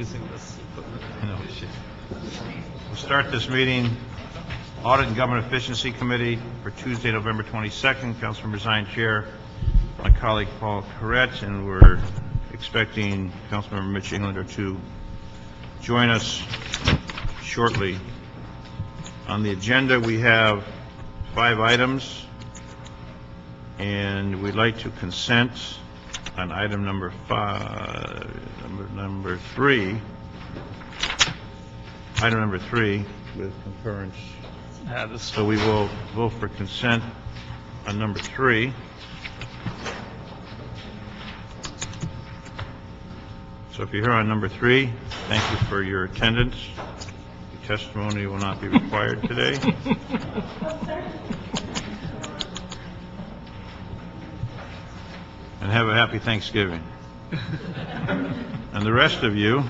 using this equipment. I know we should. We'll start this meeting, Audit and Government Efficiency Committee, for Tuesday, November 22nd. Councilmember Zion Chair, my colleague Paul Corrett, and we're expecting Councilmember Mitch Englander to join us shortly. On the agenda, we have 5 items, and we'd like to consent on item number 3. Item number 3 with concurrence. So we will vote for consent on number 3. So if you're here on number 3, thank you for your attendance. Your testimony will not be required today. And have a happy Thanksgiving. And the rest of you.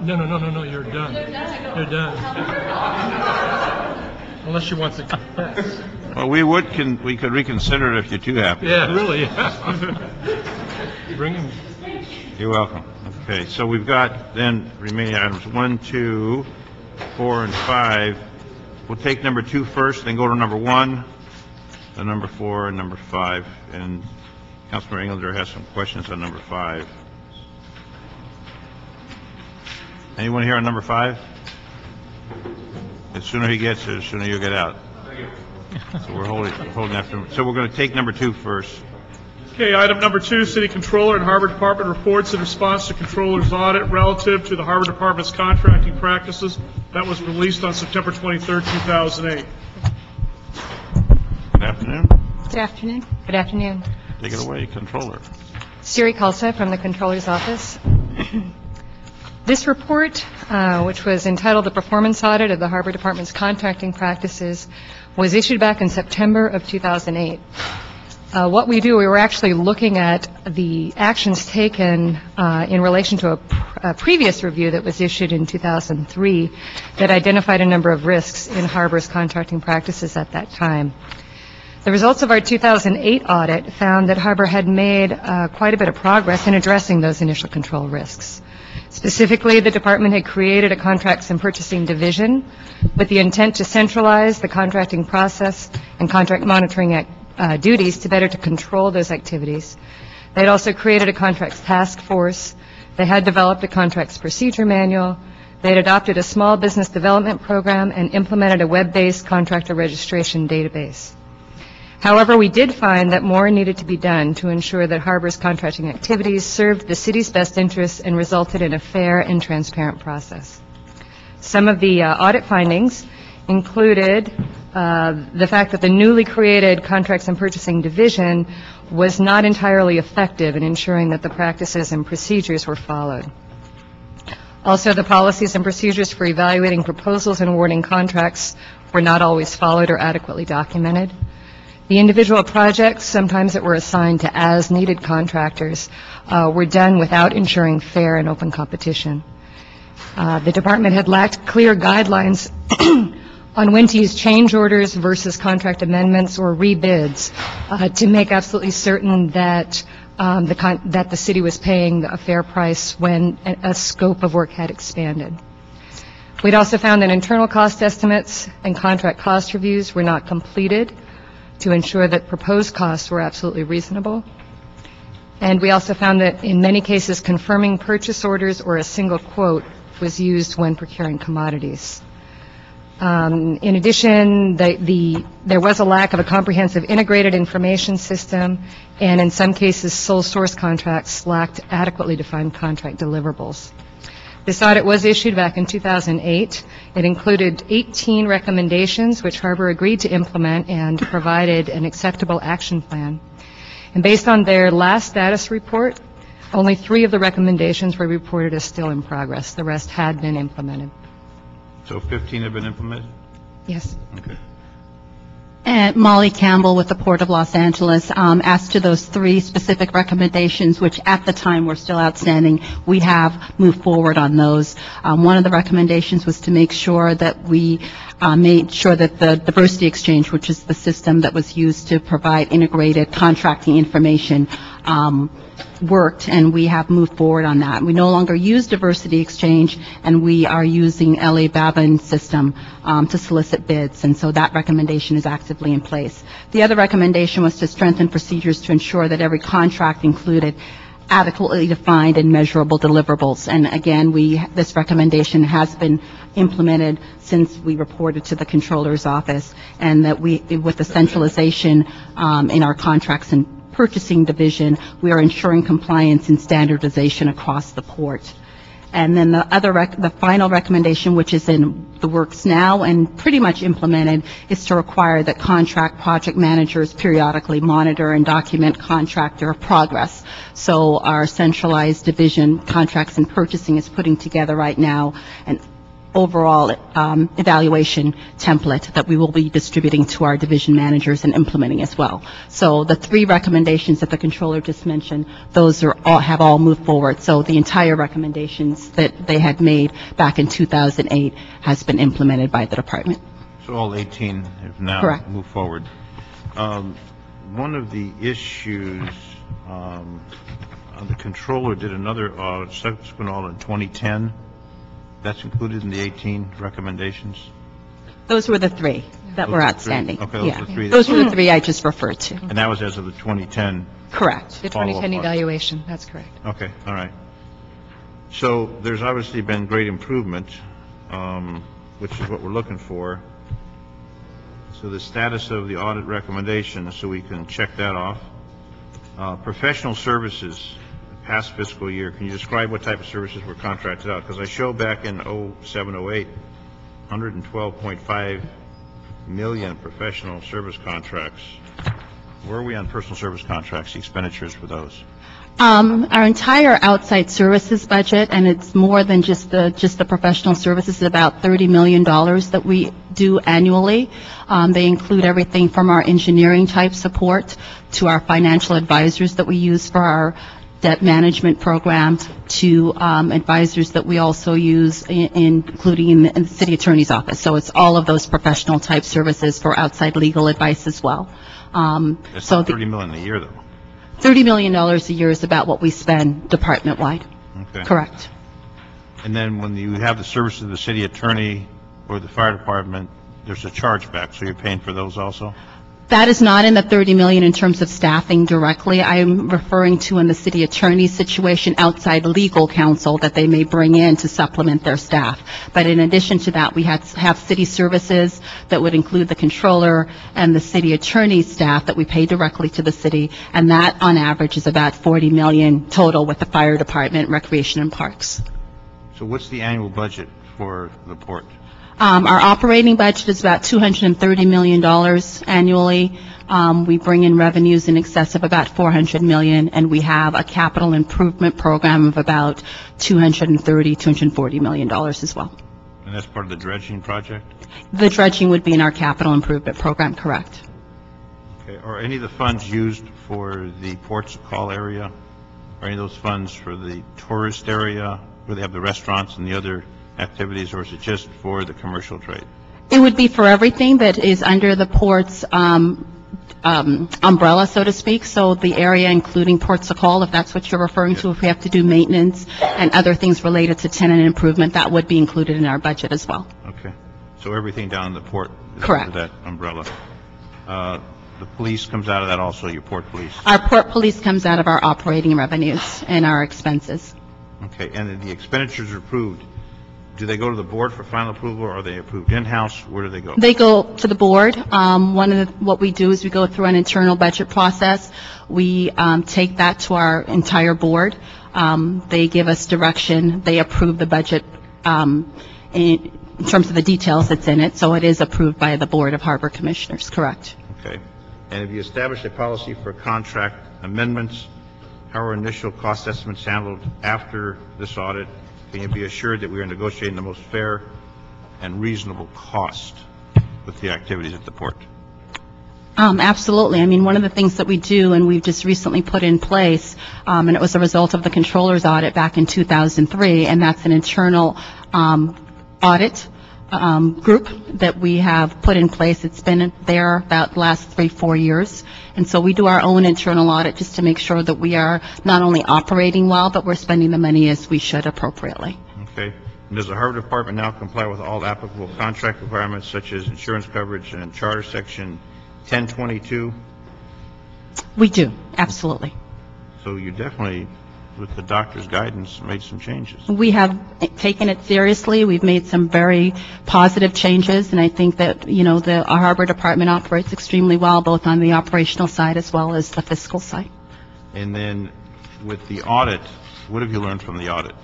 No, you're done. You're done. Unless you want to confess. Well, we could reconsider it if you're too happy. Yeah, really. Bring him. You're welcome. Okay, so we've got then remaining items 1, 2, 4, and 5. We'll take number 2 first, then go to number 1, then number 4, and number 5. And Councilmember Englander has some questions on number 5. Anyone here on number 5? The sooner he gets here, the sooner you'll get out. So we're holding after. So we're going to take number 2 first. Okay, item number 2, City Controller and Harbor Department reports in response to Controller's audit relative to the Harbor Department's contracting practices that was released on September 23rd, 2008. Good afternoon. Good afternoon. Good afternoon. Take it away, Controller. Siri Kalsa from the Controller's Office. This report, which was entitled The Performance Audit of the Harbor Department's Contracting Practices, was issued back in September of 2008. What we were actually looking at the actions taken in relation to a previous review that was issued in 2003 that identified a number of risks in Harbor's contracting practices at that time. The results of our 2008 audit found that Harbor had made quite a bit of progress in addressing those initial control risks. Specifically, the department had created a contracts and purchasing division with the intent to centralize the contracting process and contract monitoring duties to better to control those activities. They had also created a contracts task force. They had developed a contracts procedure manual. They had adopted a small business development program and implemented a web-based contractor registration database. However, we did find that more needed to be done to ensure that Harbor's contracting activities served the city's best interests and resulted in a fair and transparent process. Some of the audit findings included the fact that the newly created Contracts and Purchasing Division was not entirely effective in ensuring that the practices and procedures were followed. Also, the policies and procedures for evaluating proposals and awarding contracts were not always followed or adequately documented. The individual projects, sometimes that were assigned to as-needed contractors, were done without ensuring fair and open competition. The department had lacked clear guidelines on when to use change orders versus contract amendments or rebids to make absolutely certain that that the city was paying a fair price when a scope of work had expanded. We'd also found that internal cost estimates and contract cost reviews were not completed to ensure that proposed costs were absolutely reasonable. And we also found that in many cases confirming purchase orders or a single quote was used when procuring commodities. In addition, there was a lack of a comprehensive integrated information system, and in some cases sole source contracts lacked adequately defined contract deliverables. This audit was issued back in 2008. It included 18 recommendations which Harbor agreed to implement and provided an acceptable action plan. And based on their last status report, only 3 of the recommendations were reported as still in progress. The rest had been implemented. So 15 have been implemented? Yes. Okay. And Molly Campbell with the Port of Los Angeles. As to those 3 specific recommendations, which at the time were still outstanding, we have moved forward on those. One of the recommendations was to make sure that we made sure that the diversity exchange, which is the system that was used to provide integrated contracting information, worked, and we have moved forward on that. We no longer use diversity exchange, and we are using LA Babin system to solicit bids, and so that recommendation is actively in place. The other recommendation was to strengthen procedures to ensure that every contract included adequately defined and measurable deliverables. And again, this recommendation has been implemented since we reported to the Controller's Office, and that with the centralization in our contracts and purchasing division, we are ensuring compliance and standardization across the port. And then the final recommendation, which is in the works now and pretty much implemented, is to require that contract project managers periodically monitor and document contractor progress. So our centralized division, contracts and purchasing, is putting together right now an overall evaluation template that we will be distributing to our division managers and implementing as well. So the three recommendations that the Controller just mentioned, those have all moved forward. So the entire recommendations that they had made back in 2008 has been implemented by the department. So all 18 have now Correct. moved forward. One of the issues, the Controller did another audit, subsequent audit in 2010. That's included in the 18 recommendations? Those were the three that were outstanding. Okay, those are the three. Those were the three I just referred to. And that was as of the 2010? Correct. The Follow-up 2010 audit. evaluation, that's correct. Okay, all right. So there's obviously been great improvement, which is what we're looking for. So the status of the audit recommendation, so we can check that off. Professional services, past fiscal year, can you describe what type of services were contracted out? Because I show back in 07-08, 112.5 million professional service contracts. Where are we on personal service contracts, the expenditures for those? Our entire outside services budget, and it's more than just the professional services, is about $30 million that we do annually. They include everything from our engineering type support to our financial advisors that we use for our debt management program, to advisors that we also use, including in the city attorney's office. So it's all of those professional type services for outside legal advice as well. That's so not $30 million a year, though. $30 million a year is about what we spend department-wide. Okay. Correct. And then when you have the services of the city attorney or the fire department, there's a chargeback, so you're paying for those also? That is not in the $30 million in terms of staffing directly. I'm referring to, in the city attorney's situation, outside legal counsel that they may bring in to supplement their staff. But in addition to that, we have city services that would include the controller and the city attorney's staff that we pay directly to the city, and that on average is about $40 million total with the fire department, recreation, and parks. So what's the annual budget for the port? Our operating budget is about $230 million annually. We bring in revenues in excess of about $400 million, and we have a capital improvement program of about $240 million as well. And that's part of the dredging project? The dredging would be in our capital improvement program, correct? Okay. Are any of the funds used for the ports of call area? Are any of those funds for the tourist area where they have the restaurants and the other activities, or is it just for the commercial trade? It would be for everything that is under the port's umbrella, so to speak. So the area including ports of call, if that's what you're referring to, if we have to do maintenance and other things related to tenant improvement, that would be included in our budget as well. Okay. So everything down in the port is Correct. under that umbrella. The police comes out of that also, your port police? Our port police comes out of our operating revenues and our expenses. Okay. And then the expenditures are approved. Do they go to the board for final approval, or are they approved in-house? Where do they go? They go to the board. What we do is we go through an internal budget process. We take that to our entire board. They give us direction. They approve the budget in terms of the details that's in it. So it is approved by the Board of Harbor Commissioners, correct? Okay. And have you established a policy for contract amendments? How are initial cost estimates handled after this audit? Can you be assured that we are negotiating the most fair and reasonable cost with the activities at the port? Absolutely. I mean, one of the things that we do, and we've just recently put in place, and it was a result of the Controller's audit back in 2003, and that's an internal audit group that we have put in place. It's been there about the last 3-4 years. And so we do our own internal audit just to make sure that we are not only operating well, but we're spending the money as we should appropriately. Okay. And does the Harbor Department now comply with all applicable contract requirements such as insurance coverage and Charter Section 1022? We do, absolutely. So you definitely, with the doctor's guidance, made some changes. We have taken it seriously. We've made some very positive changes, and I think that, our Harbor Department operates extremely well, both on the operational side as well as the fiscal side. And then with the audit, what have you learned from the audit?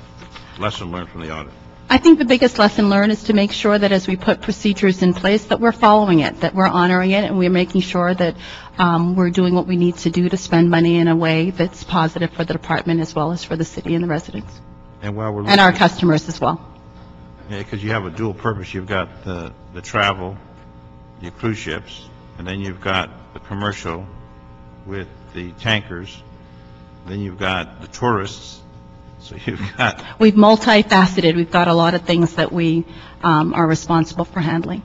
Lesson learned from the audit? I think the biggest lesson learned is to make sure that as we put procedures in place, that we're following it, that we're honoring it, and we're making sure that we're doing what we need to do to spend money in a way that's positive for the department as well as for the city and the residents. And while we're And our customers as well. Yeah, because you have a dual purpose. You've got the travel, your cruise ships, and then you've got the commercial with the tankers. Then you've got the tourists. So you've got... We've multifaceted. We've got a lot of things that we are responsible for handling.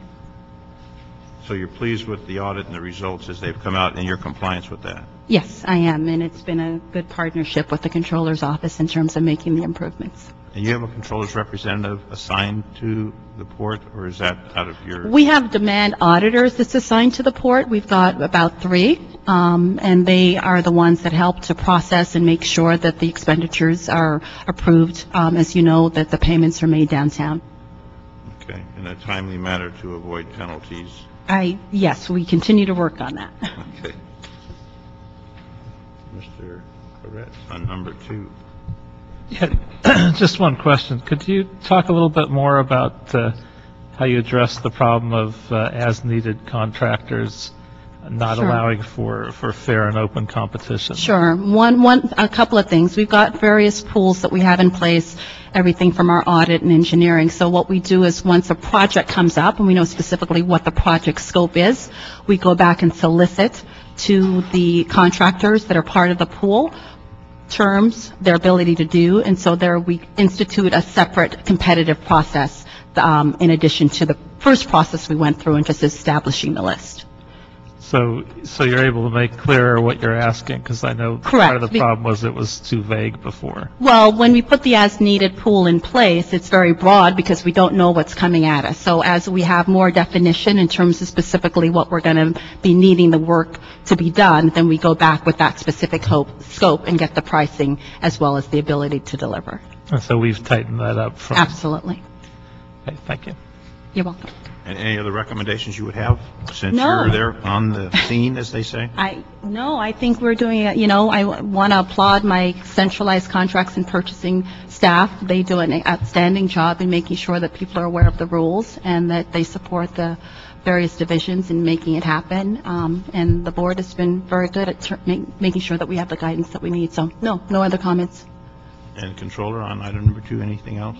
So you're pleased with the audit and the results as they've come out and your compliance with that? Yes, I am, and it's been a good partnership with the Controller's Office in terms of making the improvements. And you have a controller's representative assigned to the port, or is that out of your... We have demand auditors that's assigned to the port. We've got about 3, and they are the ones that help to process and make sure that the expenditures are approved, as you know, that the payments are made downtown. Okay, in a timely manner to avoid penalties. Yes, we continue to work on that. Okay. Mr. Corrett, on number 2. Yeah, just one question. Could you talk a little bit more about how you address the problem of as-needed contractors not Sure. allowing for fair and open competition? Sure. A couple of things. We've got various pools that we have in place, everything from our audit and engineering. So what we do is once a project comes up, and we know specifically what the project scope is, we go back and solicit to the contractors that are part of the pool terms, their ability to do, and so there we institute a separate competitive process in addition to the first process we went through in just establishing the list. So you're able to make clearer what you're asking, because I know Correct. part of the problem was it was too vague before. Well, when we put the as-needed pool in place, it's very broad because we don't know what's coming at us. So as we have more definition in terms of specifically what we're going to be needing the work to be done, then we go back with that specific scope and get the pricing as well as the ability to deliver. And so we've tightened that up from... Absolutely. Okay, thank you. You're welcome. And any other recommendations you would have, since No. you're there on the scene, as they say? I think we're doing it, I want to applaud my centralized contracts and purchasing staff. They do an outstanding job in making sure that people are aware of the rules and that they support the various divisions in making it happen. And the board has been very good at making sure that we have the guidance that we need. So, no other comments. And Controller, on item number 2, anything else?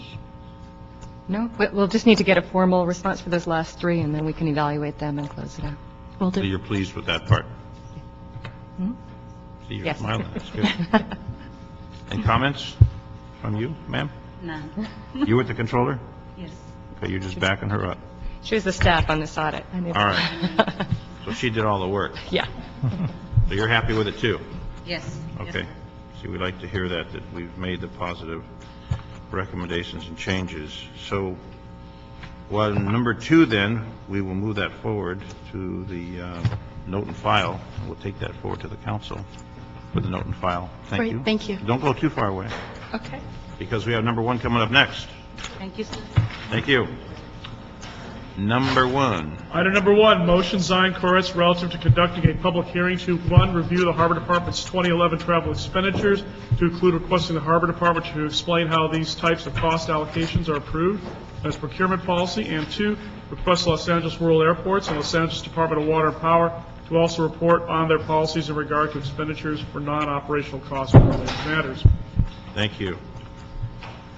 No, we'll just need to get a formal response for those last 3, and then we can evaluate them and close it out. Will So do. you're pleased with that part? Hmm? See, you're Yes. smiling, that's good. Any comments from you, ma'am? None. You with the Controller? Yes. Okay, you're just backing her up. She was the staff on this audit. I knew. All right. So she did all the work. Yeah. So you're happy with it, too? Yes. Okay. See, we like to hear that we've made the positive recommendations and changes. So, well, number 2, then, we will move that forward to the note and file. We'll take that forward to the council for the note and file. Thank Great, you. thank you. Don't go too far away, Okay. because we have number 1 coming up next. Thank you, sir. Thank you. Number 1. Item number 1, motion Zion Koretz relative to conducting a public hearing to, 1, review the Harbor Department's 2011 travel expenditures, to include requesting the Harbor Department to explain how these types of cost allocations are approved as procurement policy, and 2, request Los Angeles World Airports and Los Angeles Department of Water and Power to also report on their policies in regard to expenditures for non-operational costs and related matters. Thank you.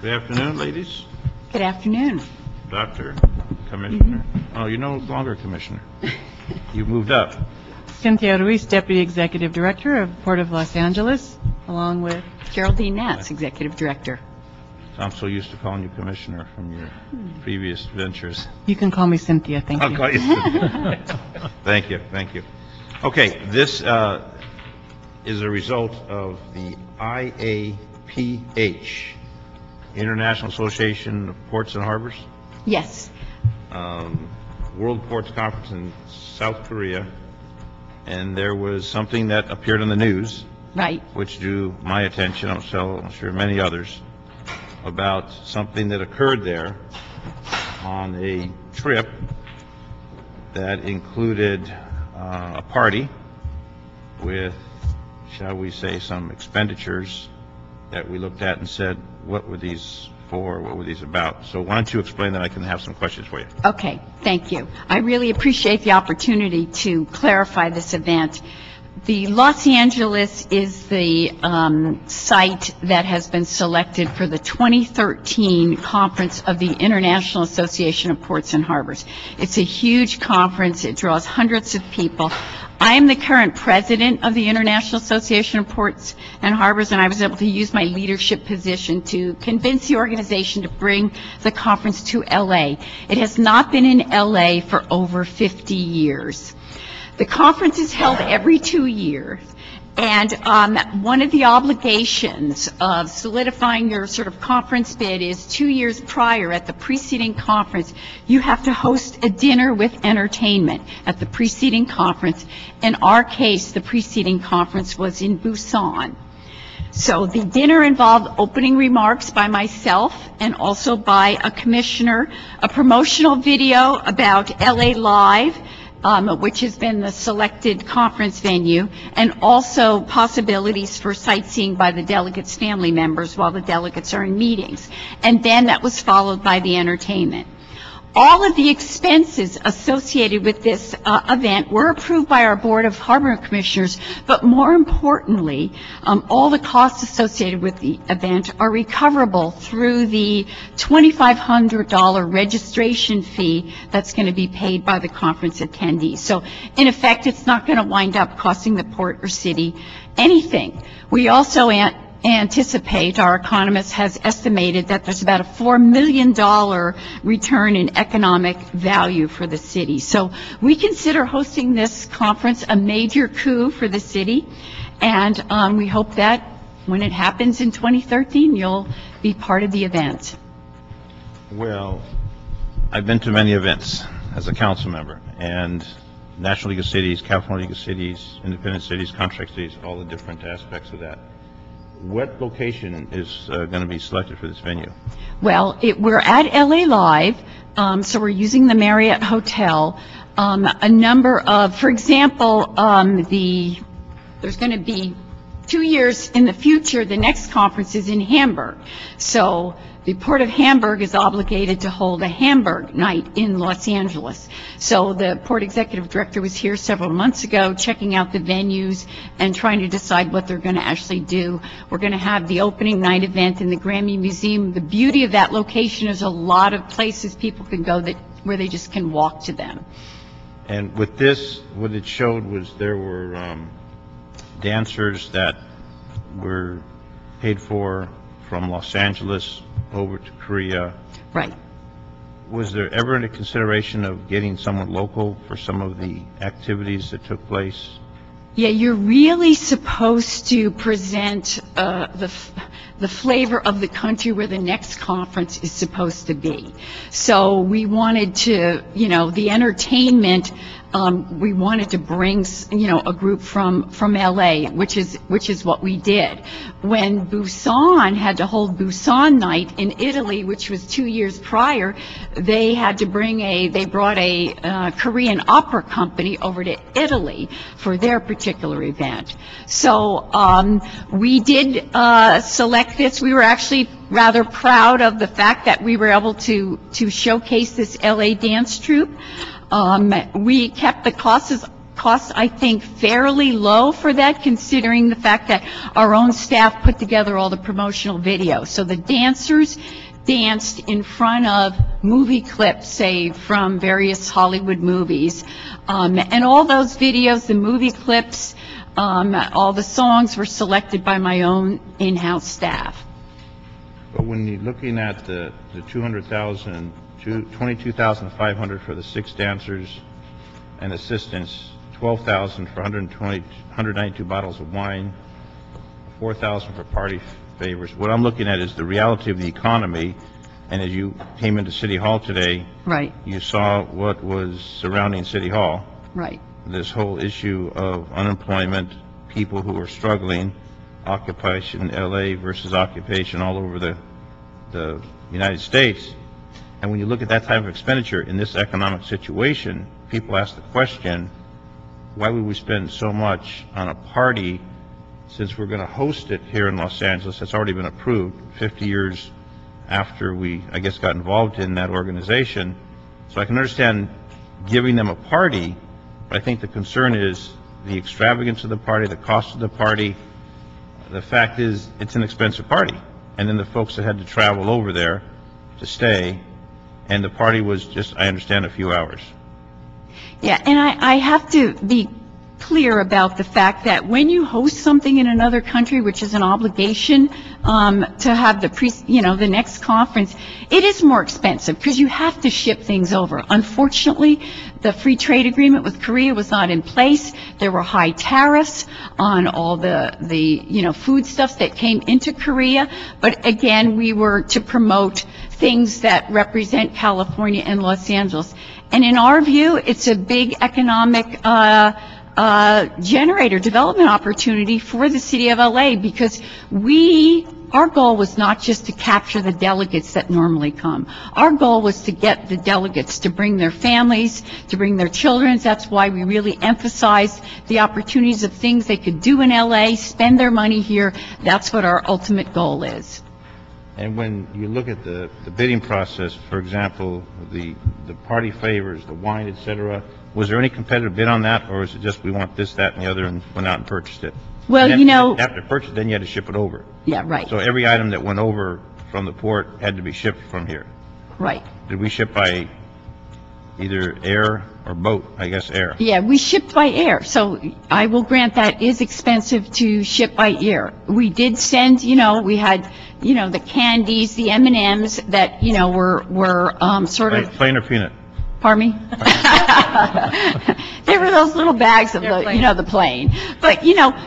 Good afternoon, ladies. Good afternoon. Doctor, Commissioner. Oh, you're no longer Commissioner. You moved up. Cynthia Ruiz, Deputy Executive Director of Port of Los Angeles, along with Geraldine Nats, Executive Director. I'm so used to calling you Commissioner from your previous ventures. You can call me Cynthia, thank I'll you. call you. Thank you, thank you. Okay, this is a result of the IAPH, International Association of Ports and Harbors, Yes. World Ports Conference in South Korea, and there was something that appeared in the news, Right. which drew my attention, I'm sure many others, about something that occurred there on a trip that included a party with, shall we say, some expenditures that we looked at and said, what were these for, what were these about? So why don't you explain that, I can have some questions for you. Okay, thank you. I really appreciate the opportunity to clarify this event. The Los Angeles is the site that has been selected for the 2013 conference of the International Association of Ports and Harbors. It's a huge conference. It draws hundreds of people. I am the current president of the International Association of Ports and Harbors, and I was able to use my leadership position to convince the organization to bring the conference to L.A. It has not been in L.A. for over 50 years. The conference is held every 2 years, and one of the obligations of solidifying your sort of conference bid is 2 years prior at the preceding conference, you have to host a dinner with entertainment at the preceding conference. In our case, the preceding conference was in Busan. So the dinner involved opening remarks by myself and also by a commissioner, a promotional video about LA Live, which has been the selected conference venue, and also possibilities for sightseeing by the delegates' family members while the delegates are in meetings. And then that was followed by the entertainment. All of the expenses associated with this event were approved by our Board of Harbor Commissioners, but more importantly, all the costs associated with the event are recoverable through the $2,500 registration fee that's going to be paid by the conference attendees. So, in effect, it's not going to wind up costing the port or city anything. We also anticipate, our economist has estimated that there's about a $4 million return in economic value for the city. So we consider hosting this conference a major coup for the city, and we hope that when it happens in 2013, you'll be part of the event. Well, I've been to many events as a council member, and National League of Cities, California League of Cities, Independent Cities, Contract Cities, all the different aspects of that. What location is going to be selected for this venue? Well, we're at LA Live, so we're using the Marriott Hotel. A number of, for example, there's going to be 2 years in the future, the next conference is in Hamburg. So the Port of Hamburg is obligated to hold a Hamburg night in Los Angeles. So the Port Executive Director was here several months ago checking out the venues and trying to decide what they're going to actually do. We're going to have the opening night event in the Grammy Museum. The beauty of that location is a lot of places people can go where they just can walk to them. And with this, what it showed was there were dancers that were paid for from Los Angeles over to Korea. Right. Was there ever any consideration of getting someone local for some of the activities that took place? Yeah, you're really supposed to present the flavor of the country where the next conference is supposed to be. So we wanted to, the entertainment, we wanted to bring, a group from LA, which is what we did. When Busan had to hold Busan Night in Italy, which was 2 years prior, they had to they brought a Korean opera company over to Italy for their particular event. So we did select this. We were actually rather proud of the fact that we were able to showcase this LA dance troupe. We kept the costs, I think, fairly low for that, considering the fact that our own staff put together all the promotional videos. So the dancers danced in front of movie clips, say, from various Hollywood movies. And all those videos, the movie clips, all the songs were selected by my own in-house staff. But when you're looking at the 200,000, 22,500 for the 6 dancers and assistants, 12,000 for 192 bottles of wine, 4,000 for party favors. What I'm looking at is the reality of the economy, and as you came into City Hall today, Right, you saw what was surrounding City Hall, right. this whole issue of unemployment, people who are struggling, occupation in LA versus occupation all over the United States. And when you look at that type of expenditure in this economic situation, people ask the question, why would we spend so much on a party since we're going to host it here in Los Angeles? It's already been approved 50 years after we, I guess, got involved in that organization. So I can understand giving them a party, but I think the concern is the extravagance of the party, the cost of the party. The fact is, it's an expensive party. And then the folks that had to travel over there to stay, and the party was just, I understand, a few hours. Yeah, and I have to be clear about the fact that when you host something in another country, which is an obligation to have the next conference, it is more expensive because you have to ship things over. Unfortunately, the free trade agreement with Korea was not in place. There were high tariffs on all the foodstuffs that came into Korea. But again, we were to promote things that represent California and Los Angeles. And in our view, it's a big economic generator, development opportunity for the city of LA, because our goal was not just to capture the delegates that normally come. Our goal was to get the delegates to bring their families, to bring their children. That's why we really emphasized the opportunities of things they could do in LA, spend their money here. That's what our ultimate goal is. And when you look at the bidding process, for example, the party favors, the wine, et cetera, was there any competitive bid on that, or is it just we want this, that, and the other, and went out and purchased it? Well, After purchase, then you had to ship it over. Yeah, right. So every item that went over from the port had to be shipped from here. Right. Did we ship by either air or boat? I guess air. Yeah, we shipped by air, so I will grant that is expensive to ship by air. We did send, we had, the candies, the M&Ms that, were sort of... Plain or peanut? Pardon me? There were those little bags of the plain. But,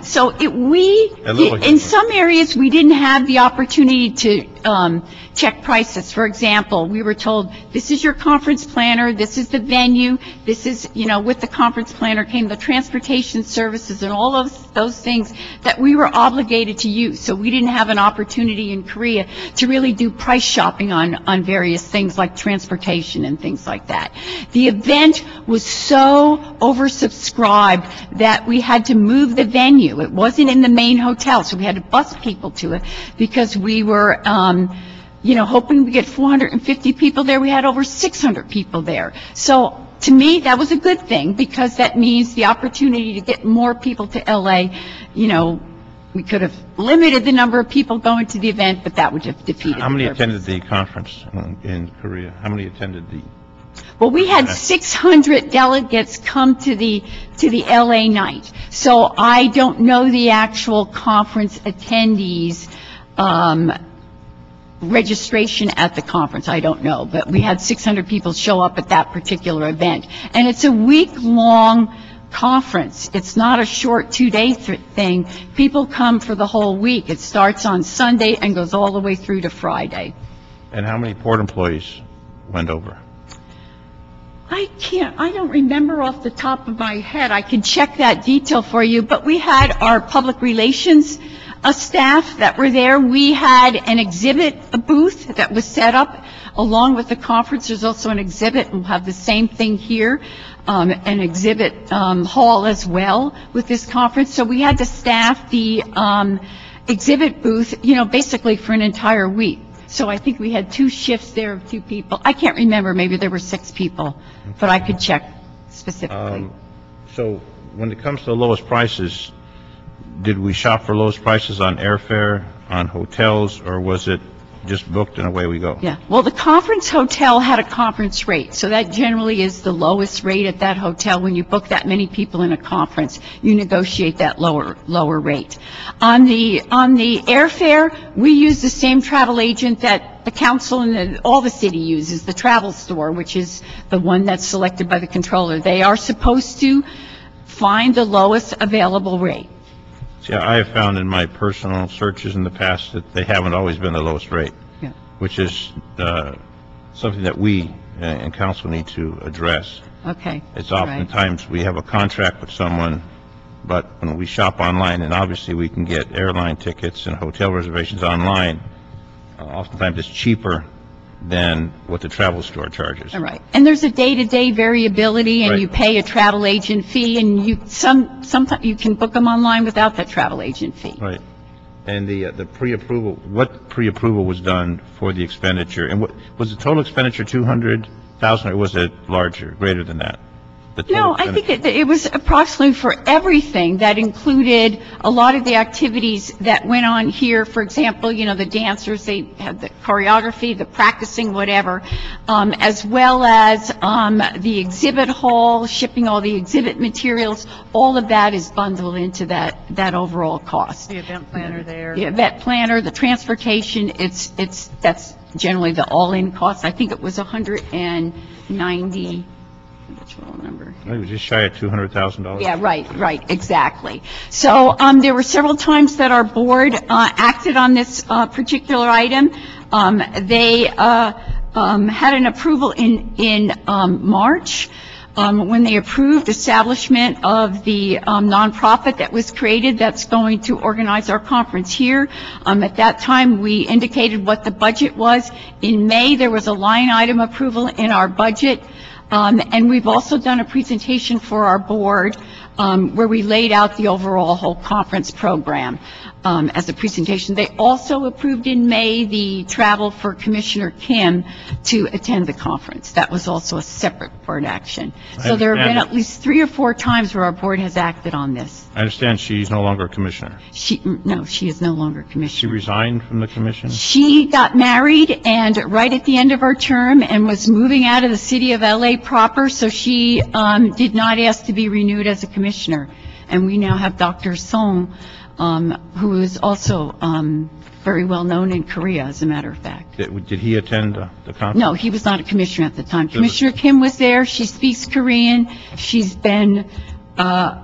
so in some areas, we didn't have the opportunity to check prices. For example, we were told, this is your conference planner, this is the venue, this is, with the conference planner came the transportation services and all of those things that we were obligated to use. So we didn't have an opportunity in Korea to really do price shopping on various things like transportation and things like that. The event was so oversubscribed that we had to move the venue. It wasn't in the main hotel, so we had to bus people to it because we were, hoping we get 450 people there. We had over 600 people there. So to me, that was a good thing because that means the opportunity to get more people to LA, we could have limited the number of people going to the event, but that would have defeated How many the purpose. attended the conference in Korea? How many attended the... Well, we had 600 delegates come to the LA night. So I don't know the actual conference attendees registration at the conference. I don't know, but we had 600 people show up at that particular event. And it's a week-long conference. It's not a short 2-day thing. People come for the whole week. It starts on Sunday and goes all the way through to Friday. And how many port employees went over? I don't remember off the top of my head. I can check that detail for you, but we had our public relations staff that were there. We had an exhibit booth that was set up along with the conference. There's also an exhibit, and we'll have the same thing here, an exhibit hall as well with this conference. So we had to staff the exhibit booth, basically for an entire week. So I think we had 2 shifts there of 2 people. I can't remember, maybe there were 6 people, but I could check specifically. So when it comes to the lowest prices, did we shop for lowest prices on airfare, on hotels, or was it just booked and away we go. Yeah, well, the conference hotel had a conference rate, so that generally is the lowest rate at that hotel. When you book that many people in a conference, you negotiate that lower rate. On the airfare, we use the same travel agent that the council and all the city uses, the travel store, which is the one that's selected by the controller. They are supposed to find the lowest available rate. Yeah, I have found in my personal searches in the past that they haven't always been the lowest rate, Yeah. which is something that we and council need to address. Okay. It's All right. oftentimes we have a contract with someone, but when we shop online, and obviously we can get airline tickets and hotel reservations online, oftentimes it's cheaper than what the travel store charges. All right. And there's a day-to-day variability, and Right. you pay a travel agent fee, and you sometimes you can book them online without that travel agent fee. Right. And the pre-approval, what pre-approval was done for the expenditure? And what was the total expenditure 200,000, or was it larger, greater than that? The total No, I think expenditure? it was approximately for everything. That included a lot of the activities that went on here. For example, you know, the dancers, they had the choreography, the practicing, whatever, as well as the exhibit hall, shipping all the exhibit materials. All of that is bundled into that overall cost. The event planner there. The event planner, the transportation, that's generally the all-in cost. I think it was 190. Which little number? It was just shy of $200,000. Yeah, right, exactly. So there were several times that our board acted on this particular item. They had an approval in March when they approved establishment of the nonprofit that was created that's going to organize our conference here. At that time, we indicated what the budget was. In May, there was a line item approval in our budget. And we've also done a presentation for our board where we laid out the overall whole conference program as a presentation. They also approved in May the travel for Commissioner Kim to attend the conference. That was also a separate board action. So there have been at least 3 or 4 times where our board has acted on this. I understand she's no longer a commissioner. No, she is no longer She commissioner. resigned from the commission? She got married and right at the end of her term and was moving out of the city of LA proper, so she did not ask to be renewed as a commissioner. And we now have Dr. Song, who is also very well known in Korea, as a matter of fact. Did he attend the conference? No, he was not a commissioner at the time. Commissioner Kim was there. She speaks Korean. She's been,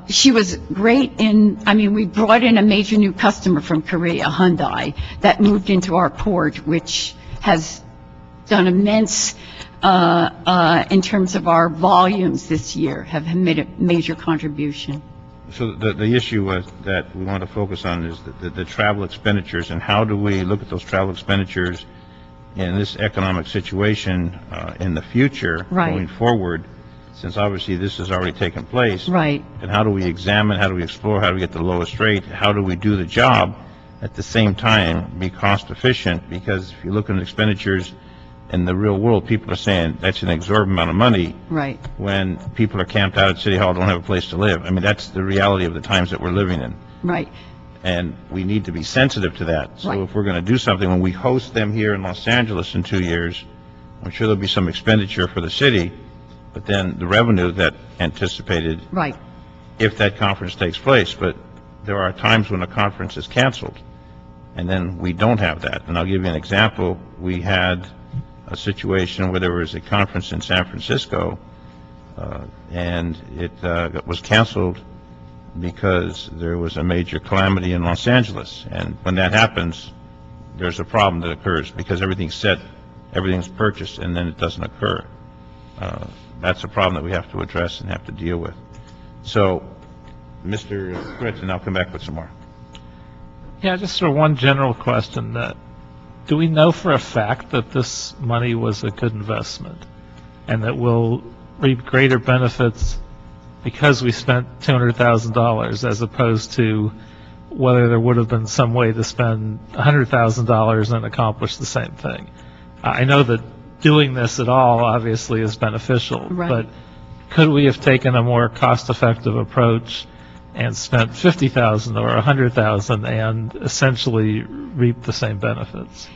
she was great we brought in a major new customer from Korea, Hyundai, that moved into our port, which has done immense, in terms of our volumes this year, have made a major contribution. So the issue that we want to focus on is the travel expenditures, and how do we look at those travel expenditures in this economic situation in the future, Right. going forward, since obviously this has already taken place. Right. And how do we examine, how do we explore, how do we get the lowest rate, how do we do the job at the same time be cost efficient? Because if you look at expenditures in the real world, people are saying that's an exorbitant amount of money. Right. When people are camped out at City Hall, don't have a place to live. I mean, that's the reality of the times that we're living in. Right. And we need to be sensitive to that. So Right. if we're going to do something, when we host them here in Los Angeles in 2 years, I'm sure there'll be some expenditure for the city, but then the revenue that anticipated, Right. if that conference takes place. But there are times when a conference is canceled, and then we don't have that. And I'll give you an example. We had a situation where there was a conference in San Francisco, and it was canceled because there was a major calamity in Los Angeles. And when that happens, there's a problem that occurs, because everything's set, everything's purchased, and then it doesn't occur. That's a problem that we have to address and have to deal with. So, Mr. Fritz, and I'll come back with some more. Yeah, just for one general question, do we know for a fact that this money was a good investment and that we'll reap greater benefits because we spent $200,000 as opposed to whether there would have been some way to spend $100,000 and accomplish the same thing? I know that doing this at all obviously is beneficial, Right. but could we have taken a more cost-effective approach and spent $50,000 or $100,000 and essentially reap the same benefits?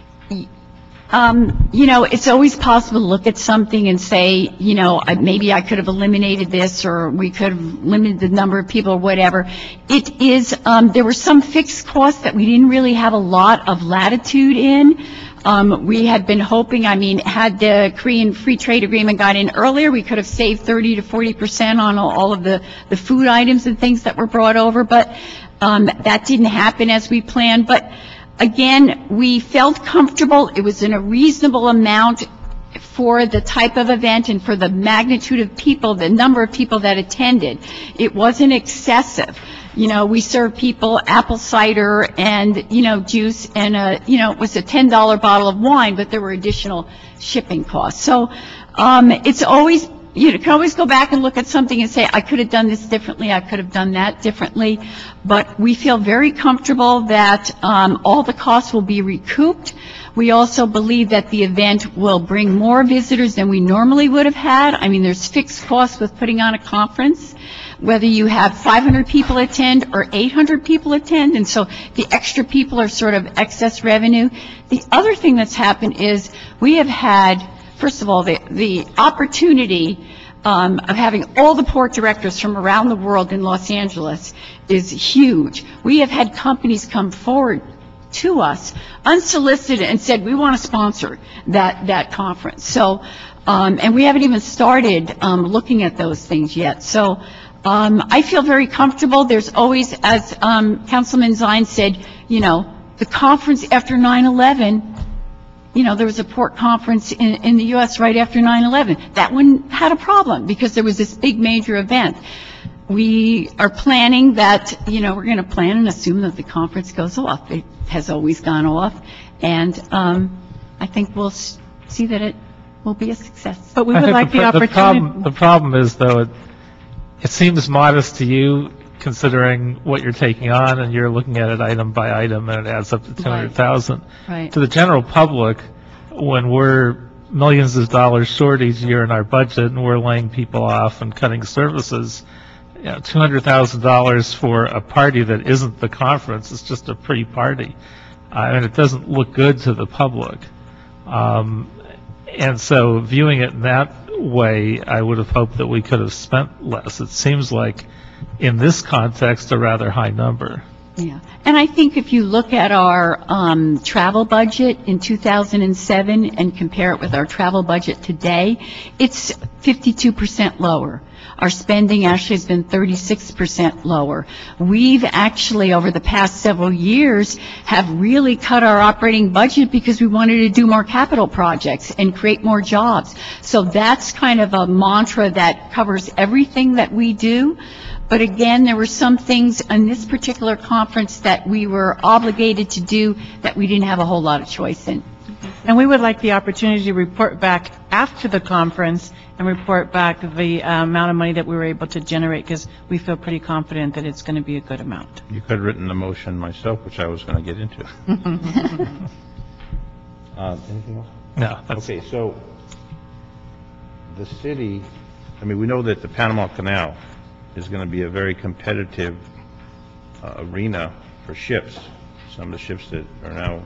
It's always possible to look at something and say, maybe I could have eliminated this, or we could have limited the number of people, or whatever. It is, there were some fixed costs that we didn't really have a lot of latitude in. We had been hoping, had the Korean Free Trade Agreement got in earlier, we could have saved 30 to 40% on all of the food items and things that were brought over, but that didn't happen as we planned. But again, we felt comfortable. It was in a reasonable amount for the type of event and for the magnitude of people, the number of people that attended. It wasn't excessive. We served people apple cider and, juice and, it was a $10 bottle of wine, but there were additional shipping costs. So it's always, you can always go back and look at something and say, I could have done this differently, I could have done that differently. But we feel very comfortable that all the costs will be recouped. We also believe that the event will bring more visitors than we normally would have had. There's fixed costs with putting on a conference, whether you have 500 people attend or 800 people attend, and so the extra people are sort of excess revenue. The other thing that's happened is we have had, first of all, the opportunity of having all the port directors from around the world in Los Angeles is huge. We have had companies come forward to us unsolicited and said, we want to sponsor that conference. So, and we haven't even started looking at those things yet. So I feel very comfortable. There's always, as Councilman Zine said, the conference after 9/11, there was a port conference in the U.S. right after 9/11. That one had a problem because there was this big major event. We are planning that, we're going to plan and assume that the conference goes off. It has always gone off. And I think we'll see that it will be a success. But we would like the opportunity. The problem is, though, it seems modest to you, considering what you're taking on, and you're looking at it item by item, and it adds up to $200,000. Right. To the general public, when we're millions of dollars short each year in our budget, and we're laying people off and cutting services, $200,000 for a party that isn't the conference is just a pretty party. It doesn't look good to the public. And so viewing it in that way, I would have hoped that we could have spent less. It seems like, in this context, a rather high number. Yeah. And I think if you look at our travel budget in 2007 and compare it with our travel budget today, it's 52% lower. Our spending actually has been 36% lower. We've actually, over the past several years, have really cut our operating budget because we wanted to do more capital projects and create more jobs. So that's kind of a mantra that covers everything that we do. But again, there were some things in this particular conference that we were obligated to do that we didn't have a whole lot of choice in. And we would like the opportunity to report back after the conference and report back the amount of money that we were able to generate, because we feel pretty confident that it's going to be a good amount. You could have written the motion myself, which I was going to get into. Anything else? No. Okay, so the city, we know that the Panama Canal is going to be a very competitive arena for ships. Some of the ships that are now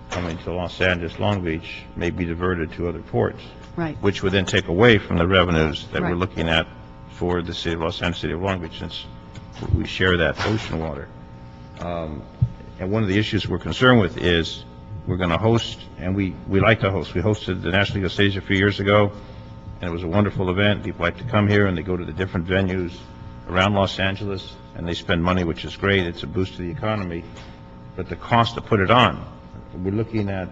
coming to Los Angeles, Long Beach, may be diverted to other ports. Right. Which would then take away from the revenues that Right. we're looking at for the city of Los Angeles, city of Long Beach, since we share that ocean water. And one of the issues we're concerned with is we're going to host, and we like to host. We hosted the National League of Cities a few years ago, and it was a wonderful event. People like to come here, and they go to the different venues around Los Angeles, and they spend money, which is great. It's a boost to the economy. But the cost to put it on, we're looking at,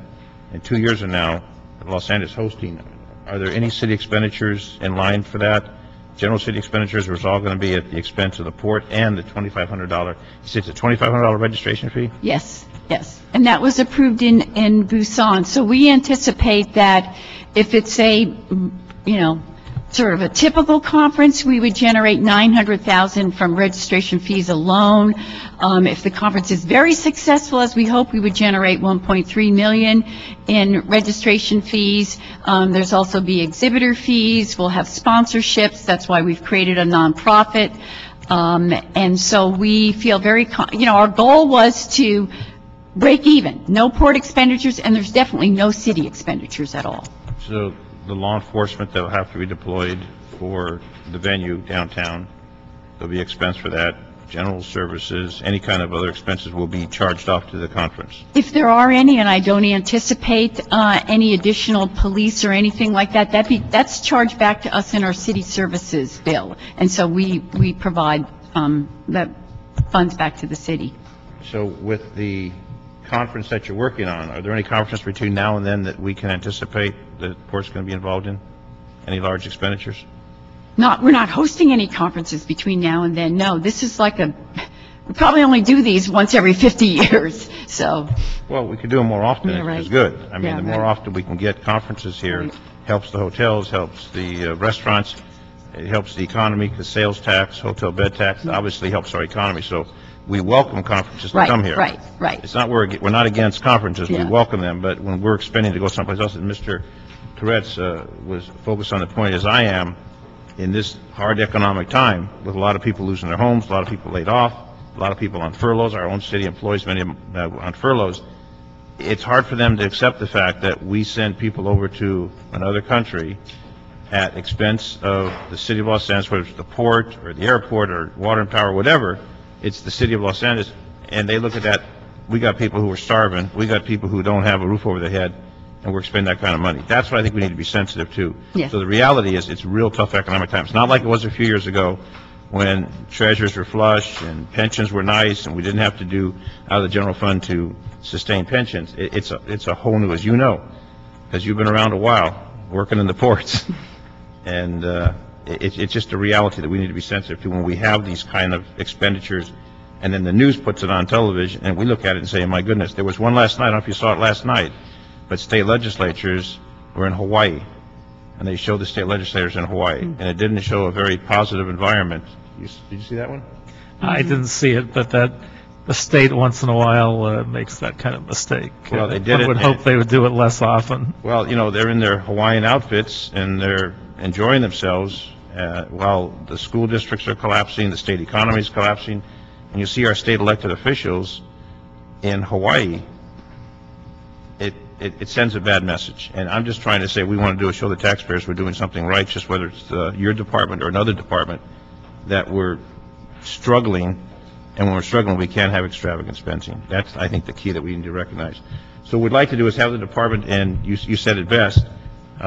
in 2 years from now, Los Angeles hosting, are there any city expenditures in line for that? General city expenditures, or is it all going to be at the expense of the port and the $2,500? You say it's a $2,500 registration fee? Yes, yes. And that was approved in Busan. So we anticipate that if it's a, sort of a typical conference, we would generate $900,000 from registration fees alone. If the conference is very successful, as we hope, we would generate $1.3 million in registration fees. There's also be exhibitor fees. We'll have sponsorships. That's why we've created a nonprofit. And so we feel very, our goal was to break even, no port expenditures, and there's definitely no city expenditures at all. So the law enforcement that will have to be deployed for the venue downtown, there'll be expense for that. General services, any kind of other expenses will be charged off to the conference. If there are any, and I don't anticipate any additional police or anything like that, that's charged back to us in our city services bill. And so we provide that funds back to the city. So with the conference that you're working on, are there any conferences between now and then that we can anticipate that the port's going to be involved in? Any large expenditures? We're not hosting any conferences between now and then. No, this is like we probably only do these once every 50 years, so. Well, we could do them more often, Yeah, right. which is good. I mean, Yeah, the more right. often we can get conferences here, Right. helps the hotels, helps the restaurants, it helps the economy, because sales tax, hotel bed tax, obviously helps our economy. So we welcome conferences to Right, come here. right. It's not, we're not against conferences, we Yeah. welcome them, but when we're expending to go someplace else, and Mr. Tourette's was focused on the point, as I am, in this hard economic time, with a lot of people losing their homes, a lot of people laid off, a lot of people on furloughs, our own city employees, many of them on furloughs, it's hard for them to accept the fact that we send people over to another country at expense of the city of Los Angeles, whether it's the port or the airport or water and power, whatever, it's the city of Los Angeles, and they look at that, we got people who are starving, we got people who don't have a roof over their head, and we're spending that kind of money. That's what I think we need to be sensitive to. Yes. So the reality is, it's real tough economic times. Not like it was a few years ago when treasurers were flush and pensions were nice and we didn't have to do out of the general fund to sustain pensions. It's a whole new, as you know, because you've been around a while working in the ports. And it's just a reality that we need to be sensitive to when we have these kind of expenditures, and then the news puts it on television and we look at it and say, my goodness, there was one last night, I don't know if you saw it last night, but state legislatures were in Hawaii, and they showed the state legislators in Hawaii, and it didn't show a very positive environment. Did you see that one? I didn't see it, but that the state once in a while makes that kind of mistake. Well, they did I it, would hope they would do it less often. Well, you know, they're in their Hawaiian outfits, and they're enjoying themselves while the school districts are collapsing, the state economy is collapsing, and you see our state elected officials in Hawaii. It sends a bad message. And I'm just trying to say we want to do is show the taxpayers we're doing something right, just whether it's your department or another department, that we're struggling, and when we're struggling, we can't have extravagant spending. That's, I think, the key that we need to recognize. So what we'd like to do is have the department, and you said it best,